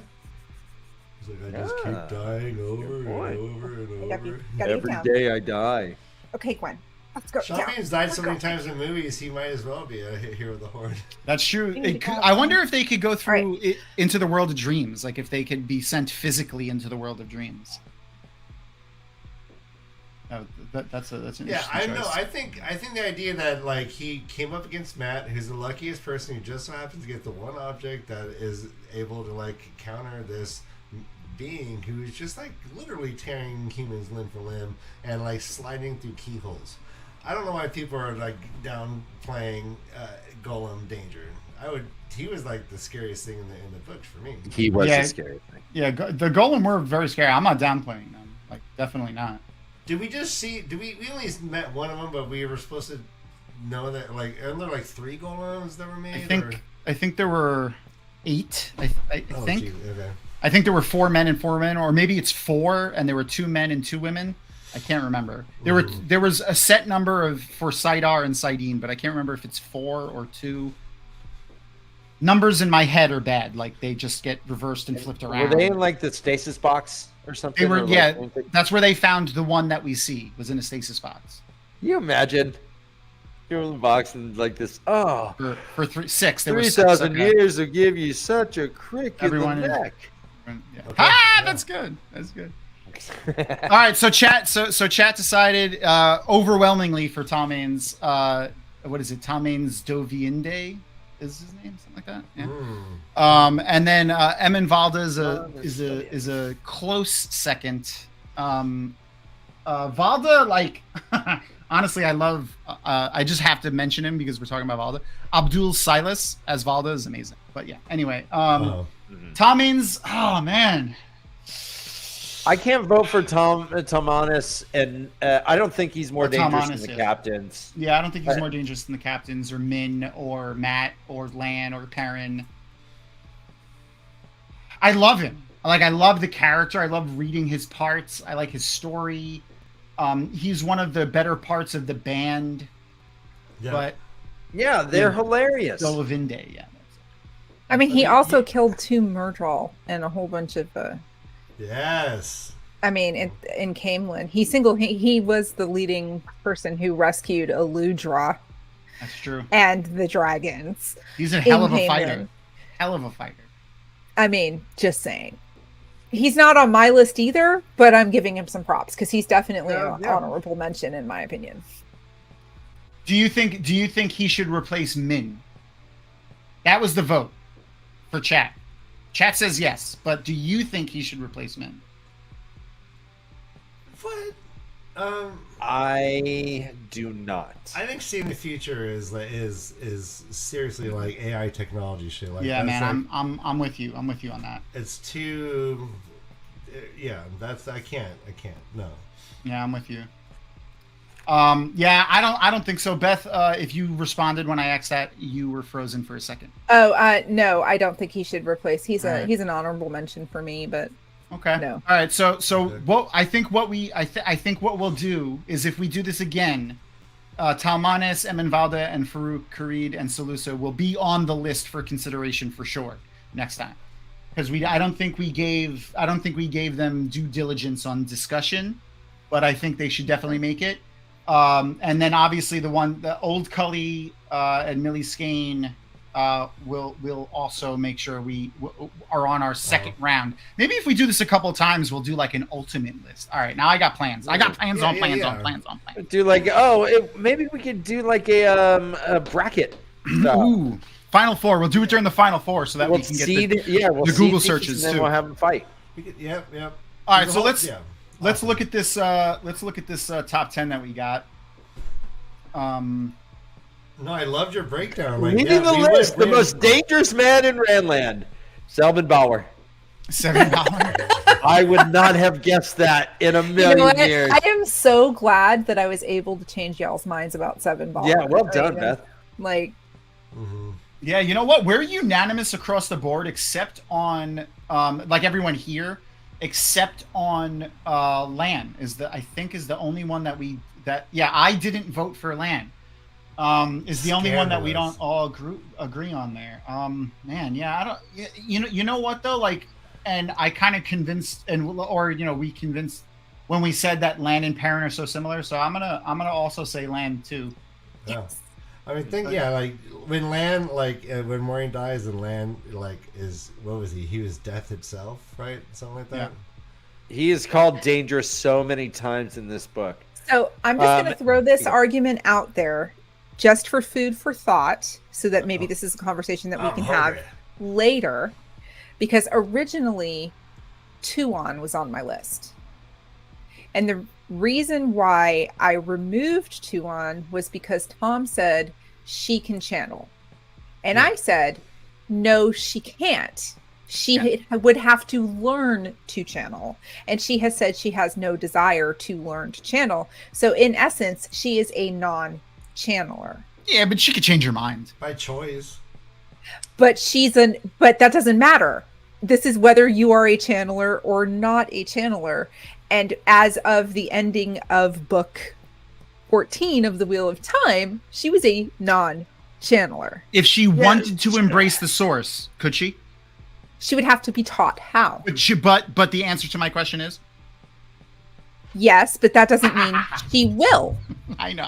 He's like, I just keep dying over and over and over. Every day I die. Okay, Gwen. Let's go. Sean Bean's died so many times in movies, he might as well be a hero of the Horde. That's true. I wonder if they could go through into the world of dreams, like if they could be sent physically into the world of dreams. That's an interesting choice. I think the idea that he came up against Matt, who's the luckiest person who just so happens to get the one object that is able to counter this being who is just literally tearing humans limb for limb and sliding through keyholes. I don't know why people are downplaying Golem danger. He was the scariest thing in the books for me. He was the scariest thing. Yeah, the Golem were very scary. I'm not downplaying them. Definitely not. Did we just see? We only met one of them, but we were supposed to know that aren't there 3 Golems that were made? I think there were 8. I think. Geez, okay. I think there were 4 men and 4 women, or maybe it's 4 and there were 2 men and 2 women. I can't remember. There was a set number for Sidar and Sidene, but I can't remember if it's 4 or 2. Numbers in my head are bad. They just get reversed and flipped around. Were they in the stasis box or something? They were. That's where they found the one that we see was in a stasis box. Can you imagine? You're in the box and this. Oh, for 6. 3,000 years will give you such a crick in the neck. Okay. That's good. That's good. All right, so chat decided overwhelmingly for Talmain's what is it? Talmain's Doviinde is his name, something like that. Yeah. And then Emin Valda is a close second. Valda, honestly, I love. I just have to mention him because we're talking about Valda. Abdul Silas as Valda is amazing. But yeah, anyway, Talmain's. Oh man. I can't vote for Talmanis, and I don't think he's more dangerous than the captains. Yeah, I don't think he's more dangerous than the captains, or Min, or Matt, or Lan, or Perrin. I love him. I love the character. I love reading his parts. I like his story. He's one of the better parts of the band. Yeah. But yeah, they're hilarious. Dolovinde, yeah. I mean, he also killed 2 Murdral and a whole bunch of Yes. I mean, in Camelin, he was the leading person who rescued Eludra That's true. and the dragons. He's a hell of a Camelin. fighter. Hell of a fighter. I mean, just saying. He's not on my list either, but I'm giving him some props because he's definitely an honorable mention in my opinion. Do you think he should replace Min? That was the vote for chat. Chat says yes, but do you think he should replace Min? What? I do not. I think seeing the future is seriously like AI technology shit. Like, Yeah, that's man, like, I'm with you. I'm with you on that. it's too. Yeah, I can't. No. Yeah, I'm with you. Yeah, I don't think so. Beth, if you responded when I asked that, you were frozen for a second. Oh, no, I don't think he should replace. He's All right. he's an honorable mention for me, but Okay. No. All right. So Okay. what I think what we'll do is if we do this again, Talmanes, Eminvalda, and Farouk, Khalid, and Salusa will be on the list for consideration for sure next time, because I don't think we gave them due diligence on discussion, but I think they should definitely make it. And then obviously the old Cully and Millie Skane we'll also make sure we are on our second round. Maybe if we do this a couple of times, we'll do like an ultimate list. All right, now I got plans. I got plans on plans on plans on plans. Do like maybe we could do like a bracket. Ooh, Final Four. We'll do it during the Final Four so that We'll we can get seed, the seed Google these searches and then too. we'll have them fight. Yep. All right, The so whole- let's yeah. let's Awesome. look at this. Let's look at this top 10 that we got. No, I loved your breakdown. Like, Leading the list, the most dangerous man in Randland, Selbin Bauer. $7. I would not have guessed that in a you million know what? years. I am so glad that I was able to change y'all's minds about 7 Ball. Yeah, well done, Beth. Like, Yeah, you know what? We're unanimous across the board, except on like everyone here, except on Lan is the only one that I didn't vote for Lan. Is the only one that we don't all agree on there. Man, yeah, I don't. You know what though? Like, and I kind of convinced, we convinced when we said that Lan and Perrin are so similar. So I'm gonna also say Lan too. Yeah. I mean, like when Lan, like when Maureen dies, and Lan, like what was he? He was death itself, right? Something like that. Yeah. He is called dangerous so many times in this book. so I'm just going to throw this argument out there just for food for thought so that maybe this is a conversation that we can have later, because originally Tuon was on my list. And the reason why I removed Tuon was because Tom said she can channel. And I said, no, she can't. She would have to learn to channel. And she has said she has no desire to learn to channel. So in essence, she is a non-channeler. Yeah, but she could change her mind. By choice. But but that doesn't matter. This is whether you are a channeler or not a channeler. And as of the ending of book 14 of the Wheel of Time, she was a non-channeler. If she wanted to embrace the source, could she? She would have to be taught how. But the answer to my question is Yes, but that doesn't mean she will. I know.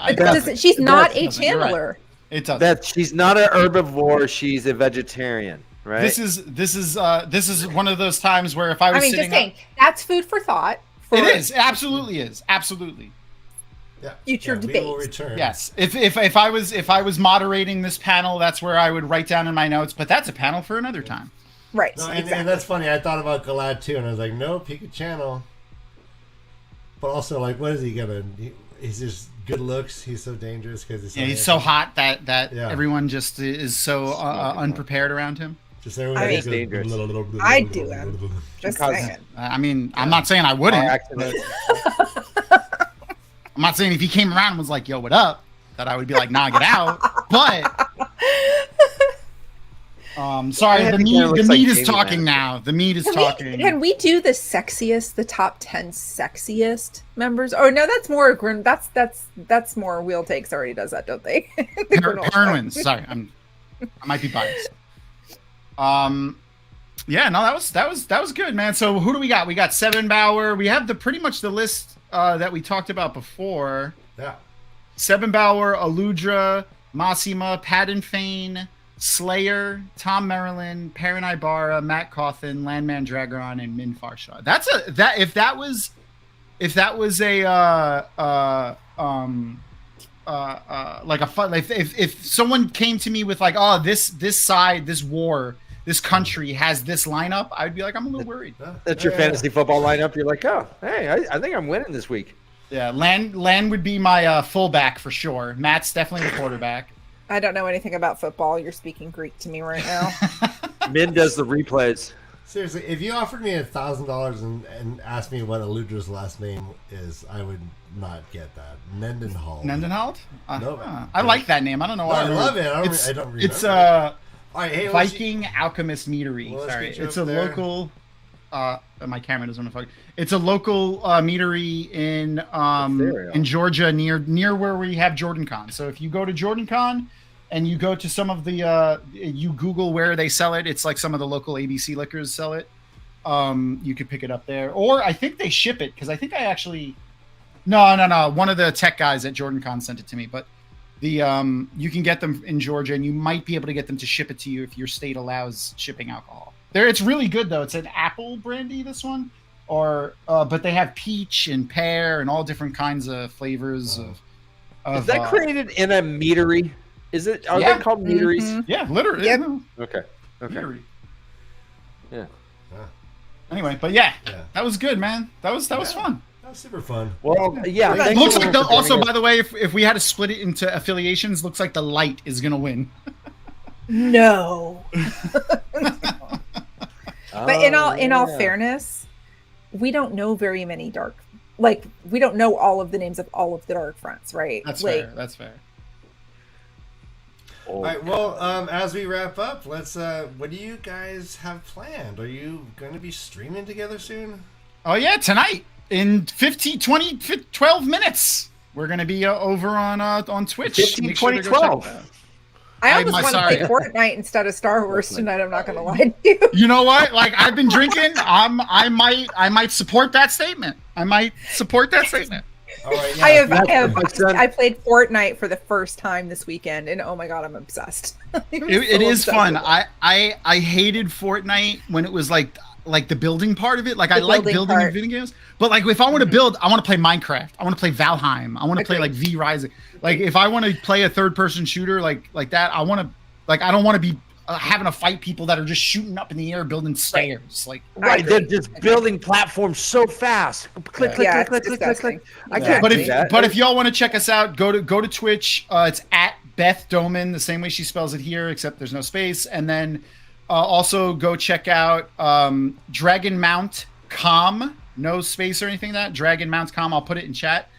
She's not a doesn't. You're right. channeler. It doesn't. That she's not an herbivore, she's a vegetarian, right? This is one of those times where if I was Just sitting saying, that's food for thought. it is. It absolutely is. Absolutely. Yeah. Future We will debate. return. Yes. If I was moderating this panel, that's where I would write down in my notes, but that's a panel for another time. Right. No, exactly. and that's funny. I thought about Galad too, and I was like, nope, he could channel. But also, like, what is he gonna? He's just good looks. He's so dangerous because He's so hot that Yeah. everyone just is so unprepared around him. Just everyone. I mean, just goes, dangerous. I'd do him. Just Because- saying. I mean, I'm not saying I wouldn't. Car accident. I'm not saying if he came around and was like, "Yo, what up?" that I would be like, "Nah, get out." But sorry, Yeah, the he meat kinda looks like is Jamie talking Lannister. now. The meat is talking. Can we do the top 10 sexiest members? Oh no, that's more Grin. That's more Wheel Takes already does that, don't they? The Grinwell Perrin show. wins. Sorry, I might be biased. Yeah, no, that was good, man. So who do we got? We got Seven Bauer. We have pretty much the list that we talked about before. Yeah. Seven Bauer, Aludra, Massima, Padden Fane, Slayer, Tom Maryland, Perrin Ibarra, Matt Cawthon, Landman Dragon, and Min Farshaw. If that was like a fun, like if someone came to me with like, oh, this side, this war, this country has this lineup, I'd be like, I'm a little worried. That's your fantasy football lineup. You're like, oh, hey, I think I'm winning this week. Yeah, Lan would be my fullback for sure. Matt's definitely the quarterback. I don't know anything about football. You're speaking Greek to me right now. Min does the replays. Seriously, if you offered me $1,000 and asked me what Aludra's last name is, I would not get that. Nendenhall. Nendenhall? No, I like that name. I don't know why. I love it. I don't remember. It's All right, hey, Viking Alchemist Meadery. Well, Sorry, get you it's up a there. local. My camera doesn't want to fuck. It's a local meadery in Georgia, near where we have JordanCon. So if you go to JordanCon and you go to some of the you Google where they sell it, it's like some of the local ABC liquors sell it. You could pick it up there, or I think they ship it because I think I actually. No. One of the tech guys at JordanCon sent it to me, but the you can get them in Georgia, and you might be able to get them to ship it to you if your state allows shipping alcohol. It's really good though. It's an apple brandy, this one, but they have peach and pear and all different kinds of flavors of. Is that created in a meadery? Is it? Are they called meaderies? Mm-hmm. Yeah, literally. Yep. Okay. Meadery. Yeah. Anyway, but yeah, that was good, man. That was fun. That was super fun. Well, yeah. It looks like also, by the way, if we had to split it into affiliations, looks like the light is gonna win. No. But in all fairness, we don't know very many dark. Like, we don't know all of the names of all of the dark fronts, right? That's like, fair. That's fair. All right. Well, as we wrap up, let's. What do you guys have planned? Are you going to be streaming together soon? Oh yeah, tonight in 12 minutes, we're gonna be over on Twitch. 15, Make sure 20, to go check 12. it out. I almost want to sorry. play Fortnite instead of Star Wars tonight. I'm not going to lie to you. You know what? Like, I've been drinking. I might support that statement. All right. Yeah. I played Fortnite for the first time this weekend, and oh my god, I'm obsessed. It is fun. I hated Fortnite when it was like the building part of it. Like, I like building in video games, but like if I want to build, I want to play Minecraft. I want to play Valheim. I want to play like V Rising. Like if I want to play a third person shooter like that, I want to I don't want to be having to fight people that are just shooting up in the air building stairs. Like they're just building platforms so fast. Click. I can't. But if y'all want to check us out, go to Twitch. It's at Beth Doman, the same way she spells it here, except there's no space. And then also go check out DragonMount.com, no space or anything like that. DragonMount.com. I'll put it in chat.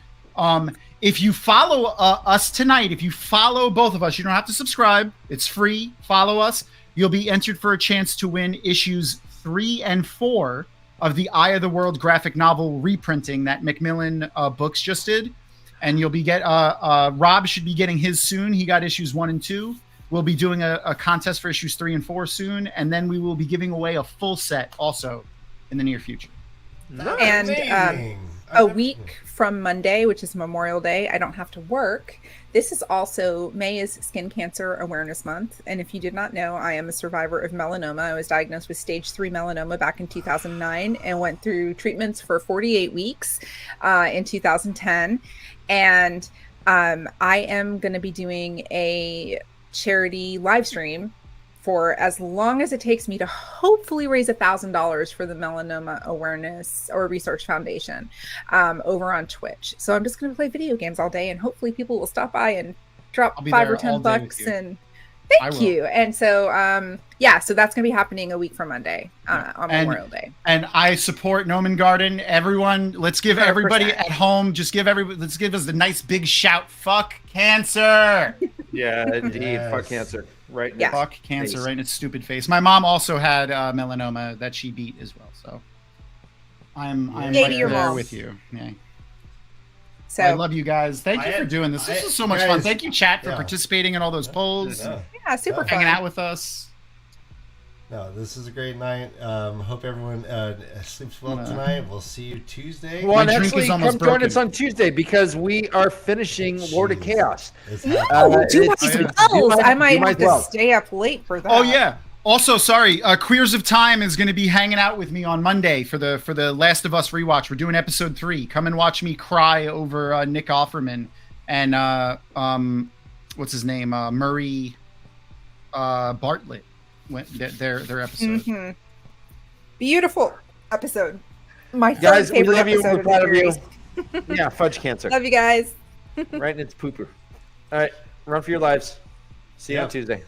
If you follow us tonight, if you follow both of us, you don't have to subscribe. It's free. Follow us. You'll be entered for a chance to win issues 3 and 4 of the Eye of the World graphic novel reprinting that Macmillan Books just did. And you'll be Rob should be getting his soon. He got issues 1 and 2. We'll be doing a contest for issues 3 and 4 soon. And then we will be giving away a full set also in the near future. And a week from Monday, which is Memorial Day, I don't have to work. This is also May is Skin Cancer Awareness Month. And if you did not know, I am a survivor of melanoma. I was diagnosed with stage 3 melanoma back in 2009 and went through treatments for 48 weeks in 2010. And I am going to be doing a charity live stream for as long as it takes me to hopefully raise $1,000 for the Melanoma Awareness or Research Foundation over on Twitch. So I'm just going to play video games all day, and hopefully people will stop by and drop $5 or $10 and thank you. And so so that's going to be happening a week from Monday on Memorial Day. And I support Noman Garden. Everyone, let's give 100%. Everybody at home, let's give us the nice big shout. Fuck cancer. Yeah, indeed. Yes. Fuck cancer. Right. Yeah. Fuck cancer right in its stupid face. My mom also had melanoma that she beat as well. So I'm right there with you. Yeah. So I love you guys. Thank you for doing this. This is so much fun. Thank you, chat, for participating in all those polls. Yeah, super fun. Hanging out with us. No, this is a great night. Hope everyone sleeps well tonight. We'll see you Tuesday. Well, and drink actually, is come almost join broken. us on Tuesday because we are finishing Lord of Jeez. Chaos. It's No, happening. do it's- my you spells. might- I might you might have to well. stay up late for that. Oh yeah. Also, sorry, Queers of Time is going to be hanging out with me on Monday for the Last of Us rewatch. We're doing episode 3. Come and watch me cry over Nick Offerman and what's his name, Murray Bartlett. Their episode. Mhm. Beautiful episode. My Guys, third we favorite love you. episode We're of proud the of you. series. Yeah, fudge cancer. Love you guys. Right in its pooper. All right, run for your lives. See you on Yep. Tuesday.